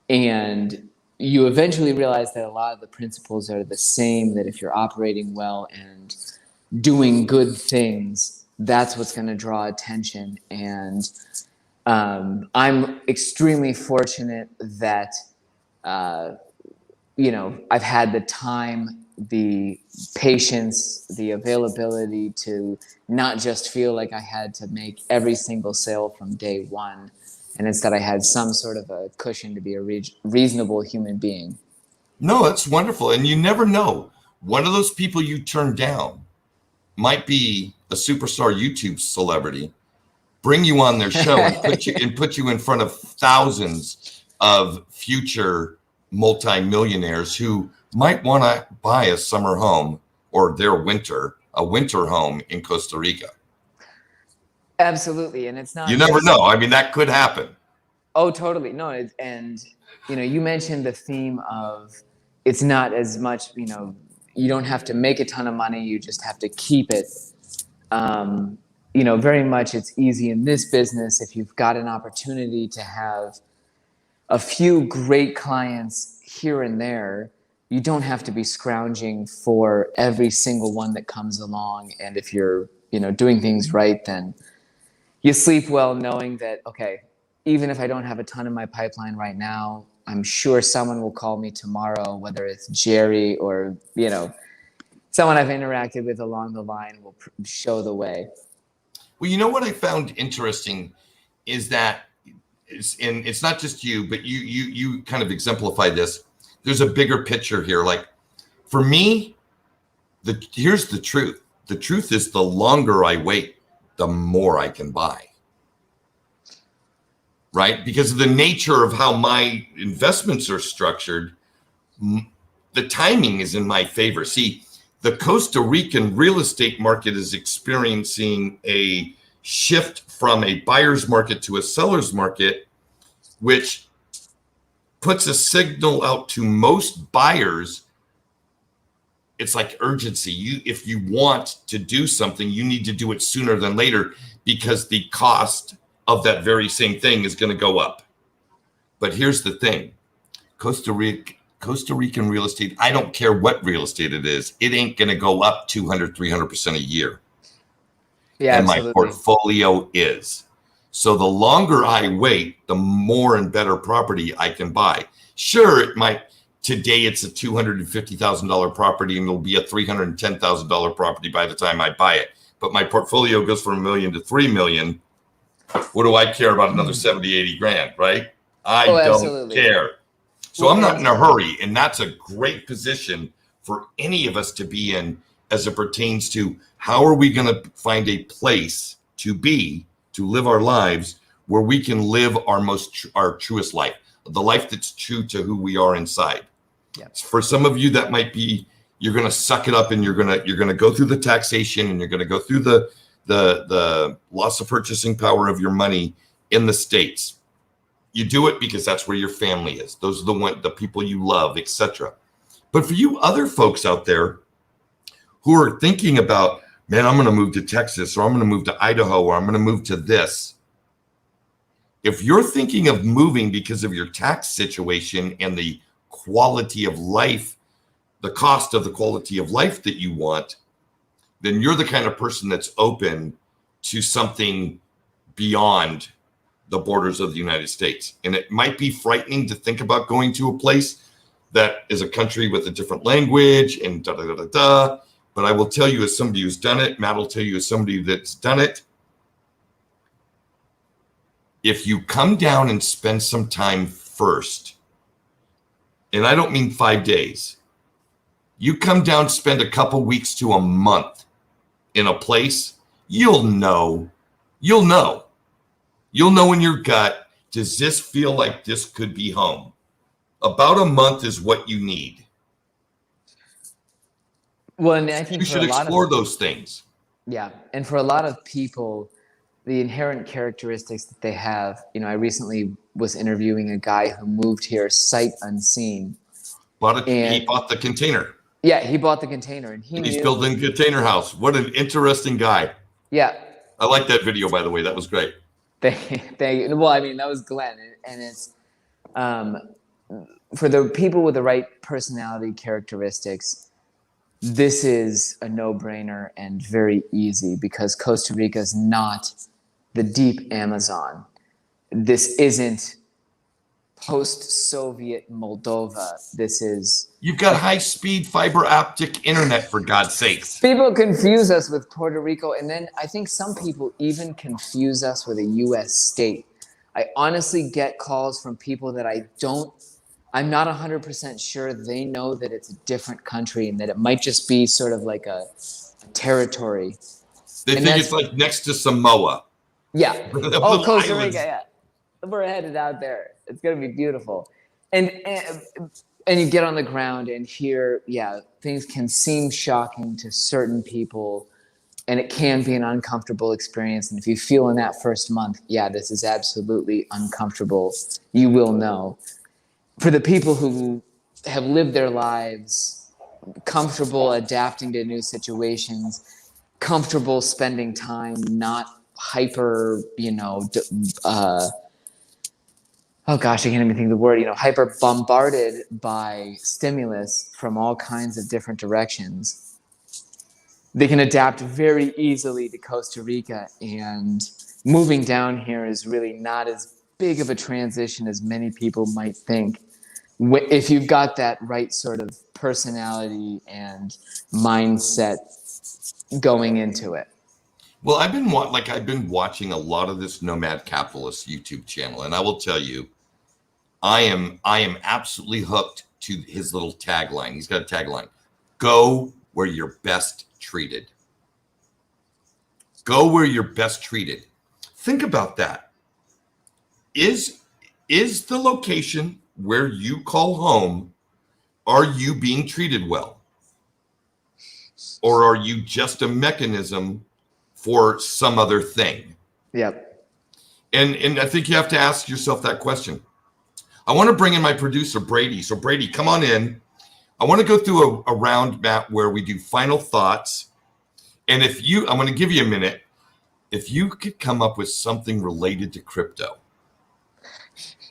And you eventually realize that a lot of the principles are the same, that if you're operating well and doing good things, that's what's going to draw attention. And I'm extremely fortunate that, I've had the time, the patience, the availability to not just feel like I had to make every single sale from day one, and instead I had some sort of a cushion to be a reasonable human being. No, that's wonderful. And you never know. One of those people you turn down might be a superstar YouTube celebrity, bring you on their show and put you in front of thousands of future multimillionaires who might want to buy a summer home or a winter home in Costa Rica. Absolutely. And it's not, you never know. I mean, that could happen. Oh, totally. No. And, you mentioned the theme of it's not as much, you don't have to make a ton of money. You just have to keep it. Very much it's easy in this business. If you've got an opportunity to have a few great clients here and there, you don't have to be scrounging for every single one that comes along. And if you're, doing things right, then you sleep well knowing that, okay, even if I don't have a ton in my pipeline right now, I'm sure someone will call me tomorrow, whether it's Jerry or, someone I've interacted with along the line will show the way. Well, you know what I found interesting is that it's not just you, but you kind of exemplify this. There's a bigger picture here. Like for me, here's the truth. The truth is the longer I wait, the more I can buy. Right? Because of the nature of how my investments are structured, the timing is in my favor. See, the Costa Rican real estate market is experiencing a shift from a buyer's market to a seller's market, which puts a signal out to most buyers. It's like urgency. If you want to do something, you need to do it sooner than later because the cost of that very same thing is going to go up. But here's the thing. Costa Rican real estate, I don't care what real estate it is, it ain't going to go up 200, 300% a year. Yeah, and absolutely. My portfolio is. So the longer I wait, the more and better property I can buy. Sure, today it's a $250,000 property and it'll be a $310,000 property by the time I buy it. But my portfolio goes from $1 million to $3 million. What do I care about another 70, 80 grand, right? I don't care. So I'm not in a hurry, and that's a great position for any of us to be in as it pertains to how are we going to find a place to be, to live our lives where we can live our truest life, the life that's true to who we are inside. Yep. For some of you, that might be you're going to suck it up, and you're going to go through the taxation, and you're going to go through the loss of purchasing power of your money in the States. You do it because that's where your family is. Those are the people you love, etc. But for you other folks out there who are thinking about, man, I'm going to move to Texas, or I'm going to move to Idaho, or I'm going to move to this. If you're thinking of moving because of your tax situation and the quality of life, the cost of the quality of life that you want, then you're the kind of person that's open to something beyond the borders of the United States. And it might be frightening to think about going to a place that is a country with a different language and da da da da da. But I will tell you, as somebody who's done it, Matt will tell you, as somebody that's done it, if you come down and spend some time first, and I don't mean 5 days, you come down, spend a couple weeks to a month in a place, you'll know in your gut, does this feel like this could be home? About a month is what you need. Well, and I think you should explore those things. Yeah. And for a lot of people, the inherent characteristics that they have, I recently was interviewing a guy who moved here sight unseen. He bought the container. Yeah, he bought the container, and he's building a container house. What an interesting guy. Yeah. I like that video, by the way. That was great. Thank you. Well, I mean, that was Glenn, and it's for the people with the right personality characteristics, this is a no-brainer and very easy, because Costa Rica is not the deep Amazon. This isn't post-Soviet Moldova. This is... You've got high-speed fiber optic internet, for God's sakes. People confuse us with Puerto Rico, and then I think some people even confuse us with a U.S. state. I honestly get calls from people that I'm not 100% sure they know that it's a different country and that it might just be sort of like a territory. They think it's like next to Samoa. Yeah. Oh, Costa Rica, yeah. We're headed out there. It's going to be beautiful. And you get on the ground and here, things can seem shocking to certain people, and it can be an uncomfortable experience. And if you feel in that first month, this is absolutely uncomfortable, you will know. For the people who have lived their lives comfortable adapting to new situations, comfortable spending time, not hyper, oh gosh, I can't even think of the word, hyper bombarded by stimulus from all kinds of different directions, they can adapt very easily to Costa Rica. And moving down here is really not as big of a transition as many people might think, if you've got that right sort of personality and mindset going into it. Well, I've been watching a lot of this Nomad Capitalist YouTube channel, and I will tell you, I am absolutely hooked to his little tagline. He's got a tagline: "Go where you're best treated." Go where you're best treated. Think about that. Is the location where you call home, are you being treated well? Or are you just a mechanism for some other thing? Yep. And I think you have to ask yourself that question. I want to bring in my producer, Brady. So Brady, come on in. I want to go through a round, Matt, where we do final thoughts. And I'm going to give you a minute. If you could come up with something related to crypto,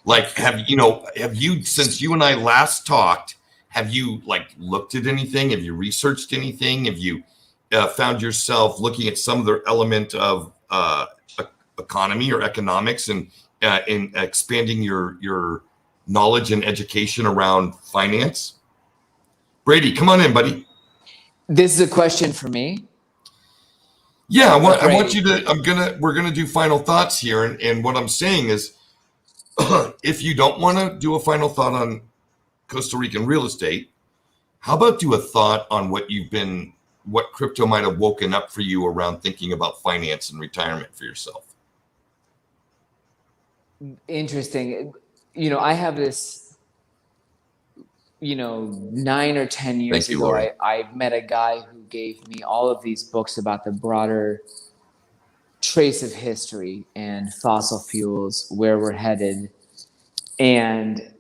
like have you, since you and I last talked, have you looked at anything? Have you researched anything? Have you found yourself looking at some other element of economy or economics and in expanding your knowledge and education around finance? Brady, come on in, buddy. This is a question for me. Yeah, I want you to. We're gonna do final thoughts here, and what I'm saying is, if you don't want to do a final thought Costa Rican real estate, how about do a thought on what crypto might have woken up for you around thinking about finance and retirement for yourself? Interesting. I have this, 9 or 10 years Thank you, ago, Lori. I met a guy who gave me all of these books about the broader trace of history and fossil fuels, where we're headed. And,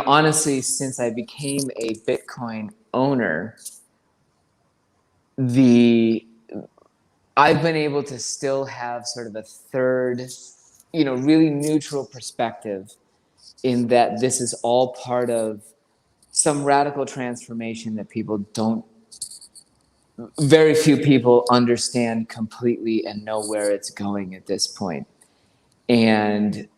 honestly, since I became a Bitcoin owner, I've been able to still have sort of a third, really neutral perspective, in that this is all part of some radical transformation that very few people understand completely and know where it's going at this point. And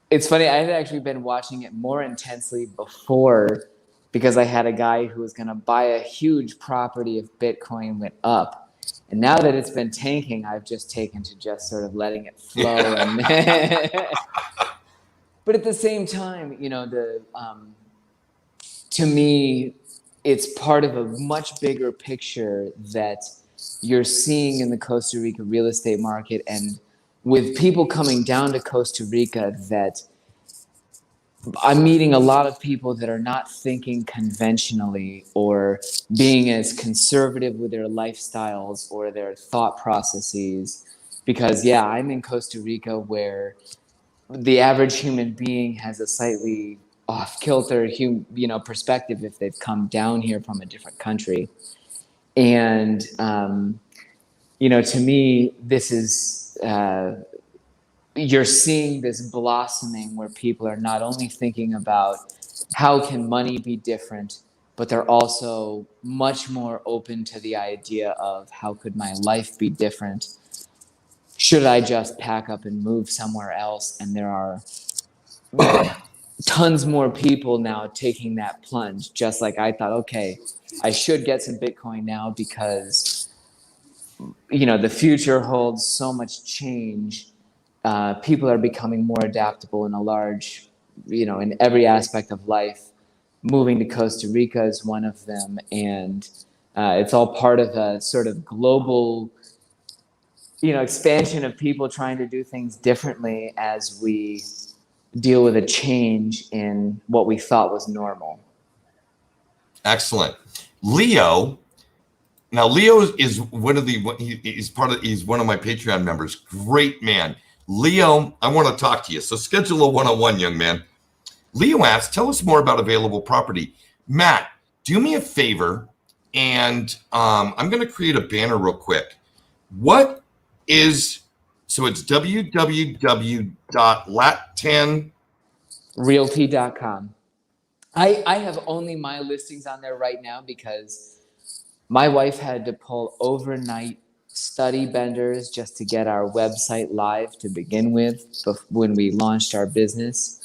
it's funny, I had actually been watching it more intensely before, because I had a guy who was going to buy a huge property if Bitcoin went up. And now that it's been tanking, I've just taken to just sort of letting it flow. But at the same time, to me, it's part of a much bigger picture that you're seeing in the Costa Rica real estate market, and with people coming down to Costa Rica, that I'm meeting a lot of people that are not thinking conventionally or being as conservative with their lifestyles or their thought processes. Because, yeah, I'm in Costa Rica, where the average human being has a slightly off-kilter perspective if they've come down here from a different country. And, to me, this is... you're seeing this blossoming where people are not only thinking about how can money be different, but they're also much more open to the idea of how could my life be different? Should I just pack up and move somewhere else? And there are tons more people now taking that plunge, just like I thought, okay, I should get some Bitcoin now, because, the future holds so much change. People are becoming more adaptable in in every aspect of life. Moving to Costa Rica is one of them. And it's all part of a sort of global, expansion of people trying to do things differently as we deal with a change in what we thought was normal. Excellent. Leo. Now, Leo is he's one of my Patreon members. Great man. Leo, I want to talk to you. So schedule a one-on-one, young man. Leo asks, tell us more about available property. Matt, do me a favor, and I'm going to create a banner real quick. It's www.lat10realty.com. I have only my listings on there right now because my wife had to pull overnight study benders just to get our website live to begin with when we launched our business.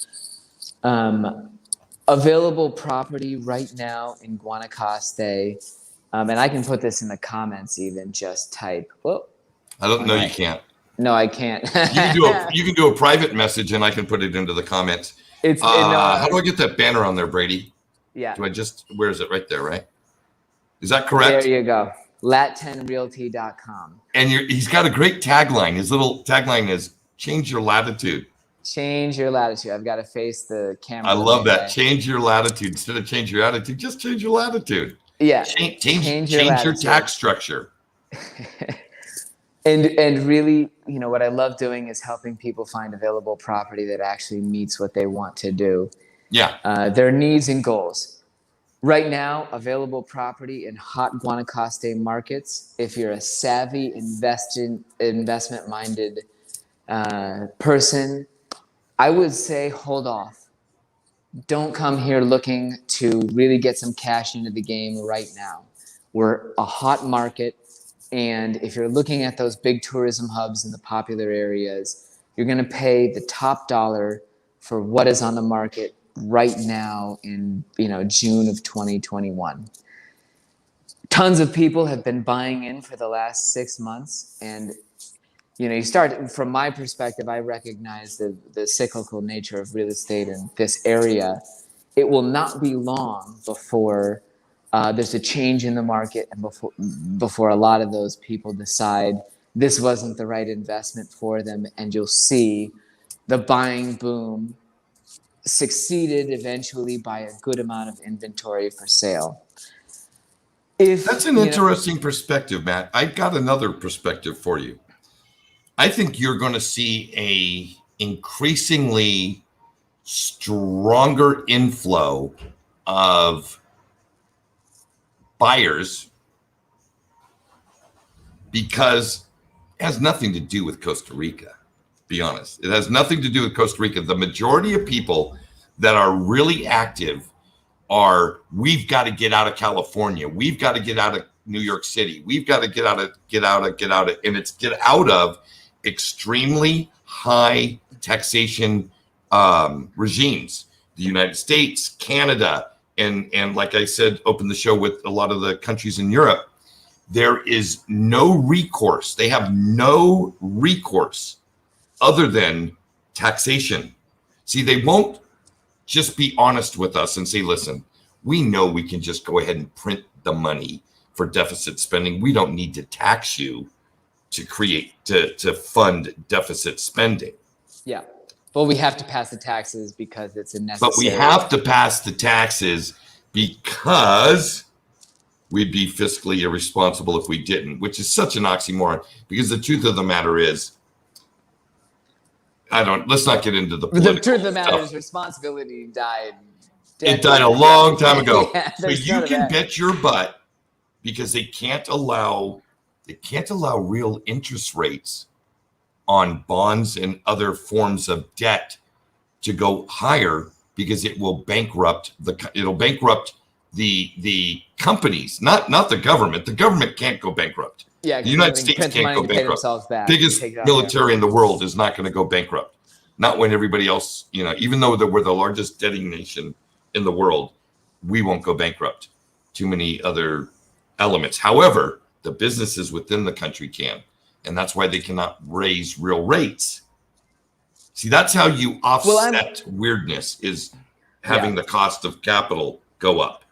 Available property right now in Guanacaste, and I can put this in the comments even, just type. Whoa. I don't know. You can't. No, I can't. You can do a private message and I can put it into the comments. How do I get that banner on there, Brady? Yeah. Where is it? Right there, right? Is that correct? There you go. lat10realty.com. And he's got a great tagline. His little tagline is change your latitude. Change your latitude. I've got to face the camera. I love that. Change your latitude. Instead of change your attitude, just change your latitude. Yeah. Change your tax structure. And really, what I love doing is helping people find available property that actually meets what they want to do. Yeah. Their needs and goals. Right now, available property in hot Guanacaste markets. If you're a savvy investment-minded person, I would say hold off. Don't come here looking to really get some cash into the game right now. We're a hot market. And if you're looking at those big tourism hubs in the popular areas, you're going to pay the top dollar for what is on the market right now in June of 2021. Tons of people have been buying in for the last 6 months, and You start from my perspective, I recognize the cyclical nature of real estate in this area. It will not be long before there's a change in the market, and before a lot of those people decide this wasn't the right investment for them, and you'll see the buying boom succeeded eventually by a good amount of inventory for sale. That's an interesting perspective, Matt. I've got another perspective for you. I think you're going to see a increasingly stronger inflow of buyers, because it has nothing to do with Costa Rica. Be honest, it has nothing to do with Costa Rica. The majority of people that are really active are, we've got to get out of California, we've got to get out of New York City, we've got to get out of, and it's get out of extremely high taxation regimes. The United States, Canada, and like I said, open the show with a lot of the countries in Europe. There is no recourse. They have no recourse other than taxation. See, they won't just be honest with us and say, listen, we know we can just go ahead and print the money for deficit spending. We don't need to tax you to fund deficit spending. Yeah. Well, we have to pass the taxes because it's a necessary. But we have to pass the taxes because we'd be fiscally irresponsible if we didn't, which is such an oxymoron, because the truth of the matter is, let's not get into the political The truth of the matter stuff. is responsibility died. It died a long time ago. Yeah, so you can bet your butt, because they can't allow real interest rates on bonds and other forms of debt to go higher, because it will bankrupt the companies, not the government. The government can't go bankrupt. Yeah, the United States can't go bankrupt. Biggest military in the world is not going to go bankrupt. Not when everybody else, even though we're the largest debting nation in the world, we won't go bankrupt. Too many other elements. However, the businesses within the country can, and that's why they cannot raise real rates. See, that's how you offset weirdness, is having the cost of capital go up.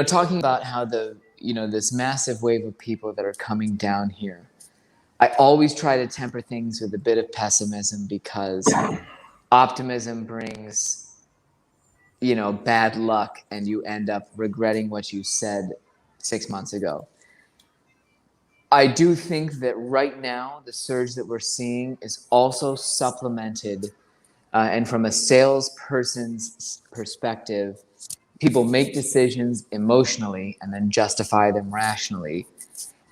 Talking about how this massive wave of people that are coming down here, I always try to temper things with a bit of pessimism, because optimism brings, bad luck, and you end up regretting what you said 6 months ago. I do think that right now, the surge that we're seeing is also supplemented, and from a salesperson's perspective, people make decisions emotionally and then justify them rationally.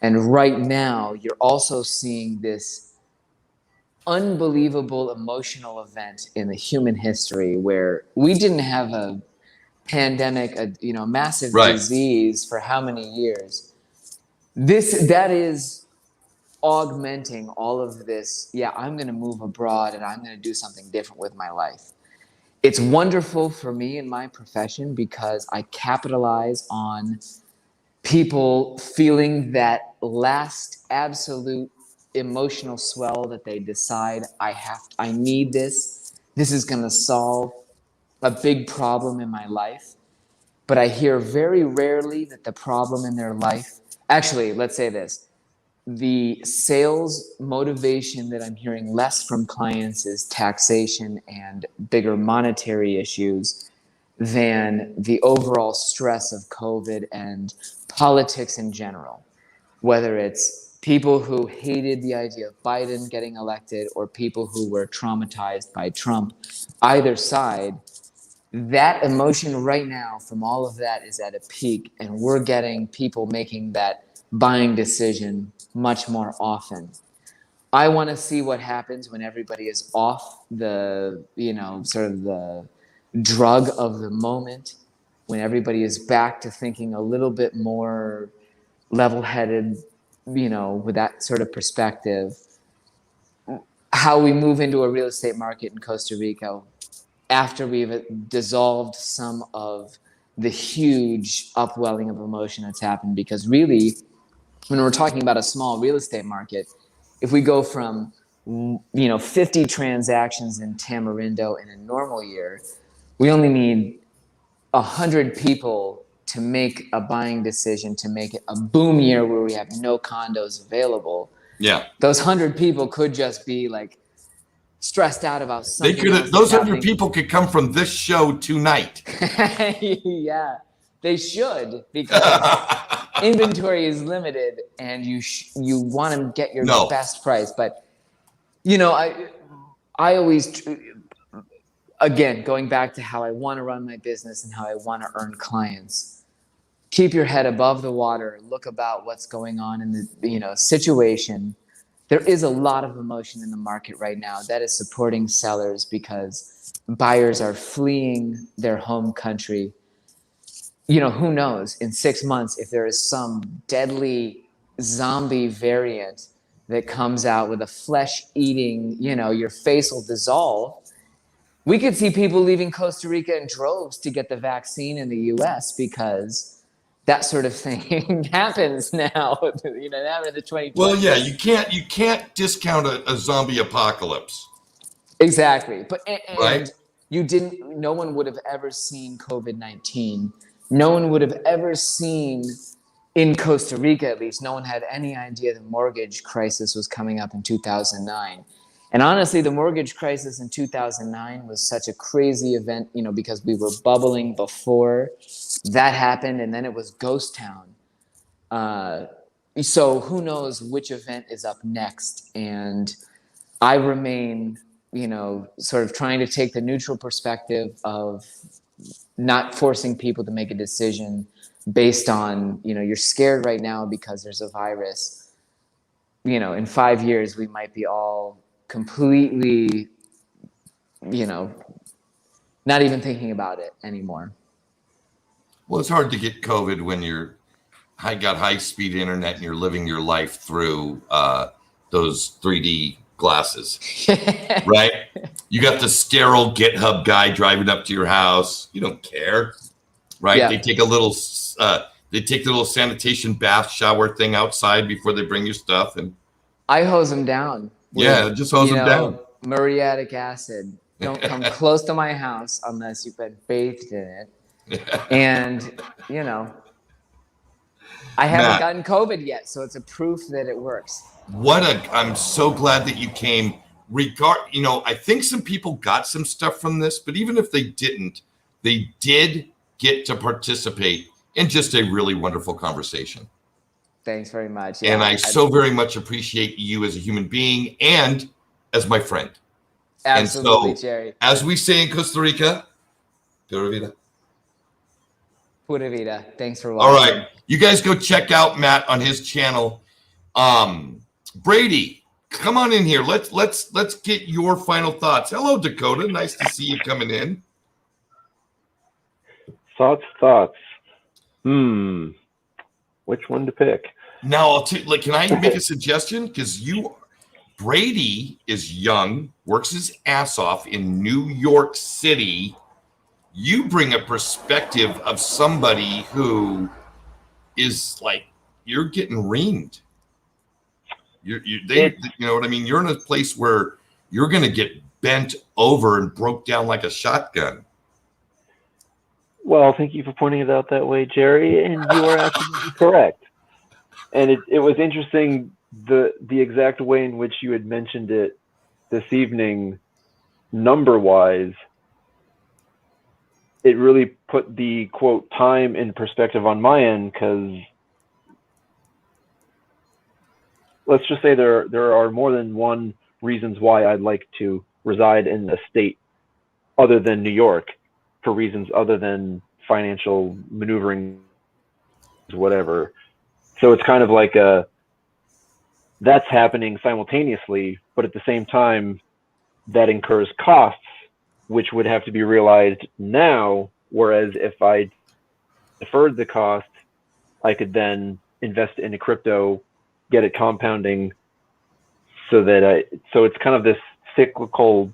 And right now, you're also seeing this unbelievable emotional event in the human history where we didn't have a pandemic, a massive disease for how many years. That is augmenting all of this. Yeah, I'm going to move abroad and I'm going to do something different with my life. It's wonderful for me in my profession, because I capitalize on people feeling that last absolute emotional swell that they decide, I need this. This is going to solve a big problem in my life. But I hear very rarely that the problem in their life, actually, let's say this, the sales motivation that I'm hearing less from clients is taxation and bigger monetary issues than the overall stress of COVID and politics in general. Whether it's people who hated the idea of Biden getting elected or people who were traumatized by Trump, either side, that emotion right now from all of that is at a peak, and we're getting people making that buying decision much more often. I want to see what happens when everybody is off the, sort of the drug of the moment, when everybody is back to thinking a little bit more level-headed, with that sort of perspective, how we move into a real estate market in Costa Rica after we've dissolved some of the huge upwelling of emotion that's happened. Because really, when we're talking about a small real estate market, if we go from 50 transactions in Tamarindo in a normal year, we only need 100 people to make a buying decision, to make it a boom year where we have no condos available. Yeah. Those 100 people could just be like stressed out about They something could else those that's 100 happening. people could come from this show tonight. Yeah, they should, because inventory is limited and you want to get your No. best price. But I always, again, going back to how I want to run my business and how I want to earn clients, keep your head above the water, look about what's going on in the situation. There is a lot of emotion in the market right now that is supporting sellers because buyers are fleeing their home country. Who knows in 6 months if there is some deadly zombie variant that comes out with a flesh-eating, your face will dissolve. We could see people leaving Costa Rica in droves to get the vaccine in the US because that sort of thing happens now. That happened in the 2020s. Well, yeah, you can't discount a zombie apocalypse. Exactly. But right? No one would have ever seen COVID-19. No one would have ever seen, in Costa Rica at least, no one had any idea the mortgage crisis was coming up in 2009. And honestly, the mortgage crisis in 2009 was such a crazy event, because we were bubbling before that happened, and then it was ghost town. So who knows which event is up next? And I remain, sort of trying to take the neutral perspective of not forcing people to make a decision based on, you're scared right now because there's a virus. In 5 years, we might be all completely, not even thinking about it anymore. Well, it's hard to get COVID when got high-speed internet and you're living your life through those 3D glasses, right? You got the sterile GitHub guy driving up to your house. You don't care, right? Yeah. They take the little sanitation bath shower thing outside before they bring you stuff, and I hose them down. Just hose them down. Muriatic acid. Don't come close to my house unless you've been bathed in it. And I haven't gotten COVID yet, so it's a proof that it works. I'm so glad that you came. I think some people got some stuff from this, but even if they didn't, they did get to participate in just a really wonderful conversation. Thanks very much. Yeah, and I so very much appreciate you as a human being and as my friend. Absolutely, and so, Jerry. As we say in Costa Rica, pura vida. Pura vida. Thanks for watching. All right. You guys go check out Matt on his channel. Brady, come on in here. Let's get your final thoughts. Hello, Dakota. Nice to see you coming in. Thoughts. Which one to pick? Now, can I make a suggestion? Because Brady is young, works his ass off in New York City. You bring a perspective of somebody who is like, you're getting reamed. You know what I mean? You're in a place where you're going to get bent over and broke down like a shotgun. Well, thank you for pointing it out that way, Jerry, and you are absolutely correct. And it was interesting the exact way in which you had mentioned it this evening, number-wise. It really put the, quote, time in perspective on my end, because let's just say there are more than one reasons why I'd like to reside in a state other than New York, for reasons other than financial maneuvering, whatever. So it's kind of like that's happening simultaneously, but at the same time, that incurs costs, which would have to be realized now. Whereas if I deferred the cost, I could then invest in a crypto, get it compounding, so it's kind of this cyclical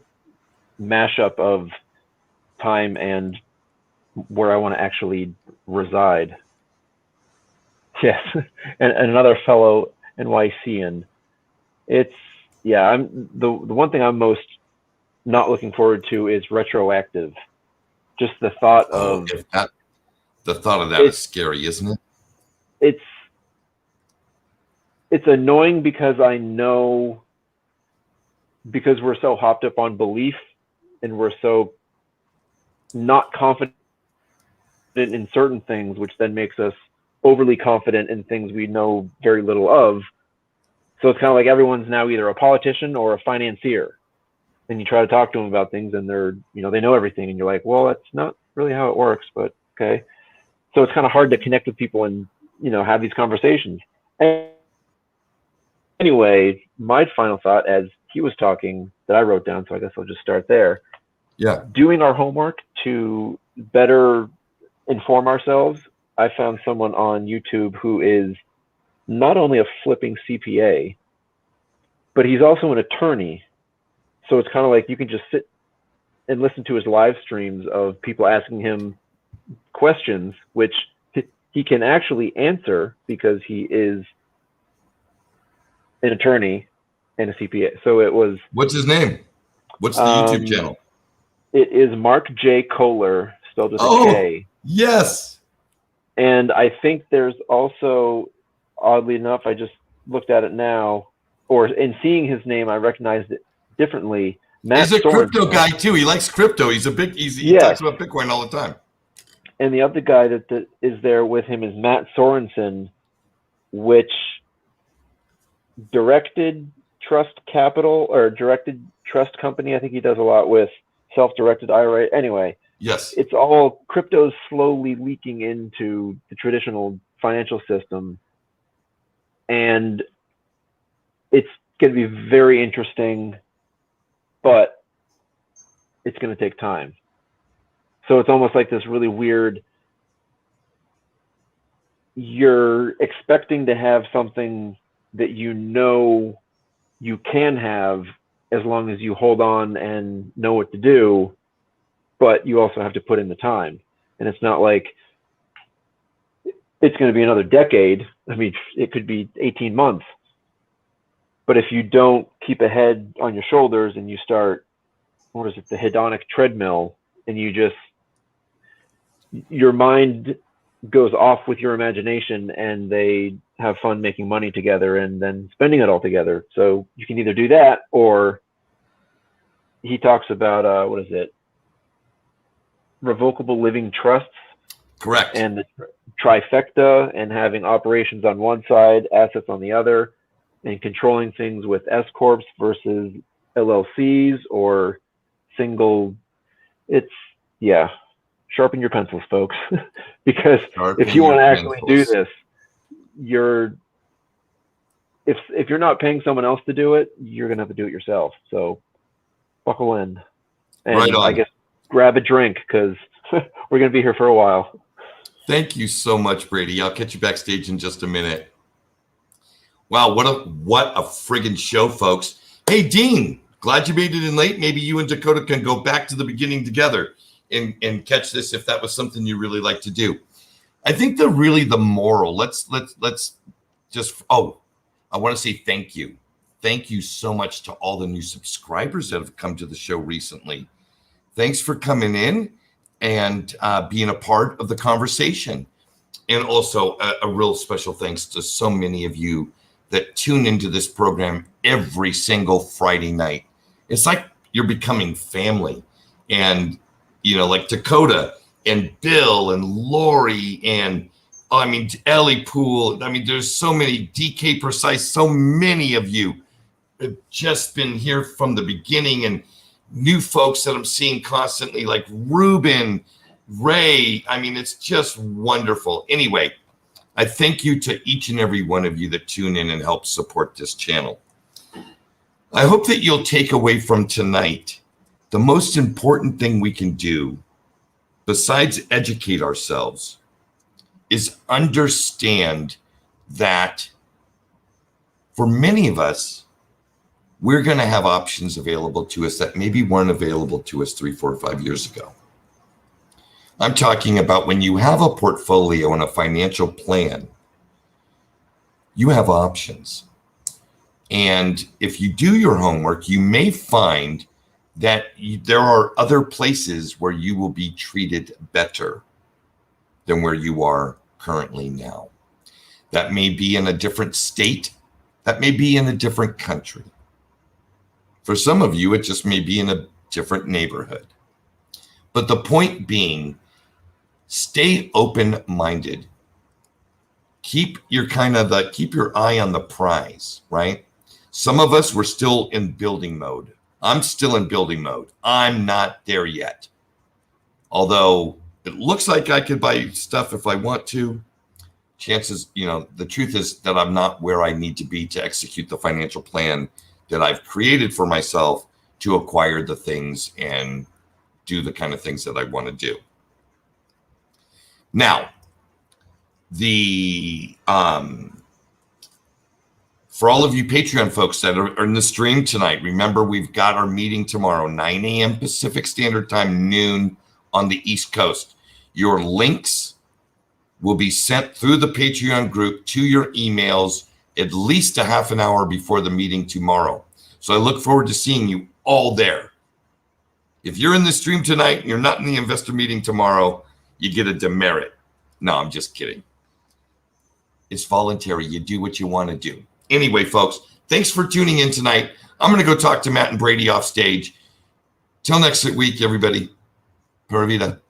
mashup of time and where I want to actually reside. Yes, and another fellow NYCian. It's yeah. I'm the one thing I'm most not looking forward to is retroactive. Just the thought Oh, of the thought of that is scary, isn't it? It's annoying because I know, because we're so hopped up on belief and we're so not confident in certain things, which then makes us overly confident in things we know very little of. So it's kind of like everyone's now either a politician or a financier. And you try to talk to them about things and they're, they know everything. And you're like, well, that's not really how it works, but okay. So it's kind of hard to connect with people and, have these conversations. And anyway, my final thought as he was talking that I wrote down, so I guess I'll just start there. Yeah. Doing our homework to better inform ourselves. I found someone on YouTube who is not only a flipping CPA, but he's also an attorney. So it's kind of like you can just sit and listen to his live streams of people asking him questions, which he can actually answer because he is an attorney and a CPA. So it was. What's his name? What's the YouTube channel? It is Mark J. Kohler, spelled with a K. Yes. And I think there's also, oddly enough, I just looked at it now, or in seeing his name, I recognized it differently. He's a crypto guy too. He likes crypto. He talks about Bitcoin all the time. And the other guy that is there with him is Matt Sorensen, which directed Trust Capital or directed Trust Company. I think he does a lot with self-directed IRA. Anyway, yes, it's all crypto's slowly leaking into the traditional financial system, and it's going to be very interesting, but it's going to take time. So it's almost like this really weird, you're expecting to have something that you can have as long as you hold on and know what to do, but you also have to put in the time. And it's not like it's going to be another decade. I mean, it could be 18 months. But if you don't keep a head on your shoulders and you start, the hedonic treadmill, and your mind goes off with your imagination and they have fun making money together and then spending it all together. So you can either do that, or he talks about, revocable living trusts. Correct. And the trifecta, and having operations on one side, assets on the other, and controlling things with S corps versus LLCs or single. Sharpen your pencils, folks, because if you want to actually do this, if you're not paying someone else to do it, you're gonna have to do it yourself. So buckle in, and right on. I guess grab a drink because we're gonna be here for a while. Thank you so much, Brady. I'll catch you backstage in just a minute. Wow, what a friggin' show, folks. Hey, Dean, glad you made it in late. Maybe you and Dakota can go back to the beginning together and catch this if that was something you really like to do. I think the moral, let's just, I want to say thank you. Thank you so much to all the new subscribers that have come to the show recently. Thanks for coming in and being a part of the conversation. And also a real special thanks to so many of you that tune into this program every single Friday night. It's like you're becoming family. And, like Dakota and Bill and Lori and, Ellie Poole. There's so many, DK Precise, so many of you have just been here from the beginning, and new folks that I'm seeing constantly, like Ruben, Ray. It's just wonderful. Anyway, I thank you to each and every one of you that tune in and help support this channel. I hope that you'll take away from tonight the most important thing we can do, besides educate ourselves, is understand that for many of us, we're going to have options available to us that maybe weren't available to us 3, 4, 5 years ago. I'm talking about when you have a portfolio and a financial plan, you have options. And if you do your homework, you may find that there are other places where you will be treated better than where you are currently now. That may be in a different state. That may be in a different country. For some of you, it just may be in a different neighborhood. But the point being, stay open-minded. Keep your eye on the prize, right? Some of us, we're still in building mode. I'm still in building mode. I'm not there yet. Although it looks like I could buy stuff if I want to. Chances, the truth is that I'm not where I need to be to execute the financial plan that I've created for myself to acquire the things and do the kind of things that I want to do. Now, for all of you Patreon folks that are in the stream tonight, remember we've got our meeting tomorrow, 9 a.m. Pacific Standard Time, noon on the East Coast. Your links will be sent through the Patreon group to your emails at least a half an hour before the meeting tomorrow. So I look forward to seeing you all there. If you're in the stream tonight and you're not in the investor meeting tomorrow, you get a demerit. No, I'm just kidding. It's voluntary. You do what you want to do. Anyway, folks, thanks for tuning in tonight. I'm going to go talk to Matt and Brady off stage. Till next week, everybody. Pura vida.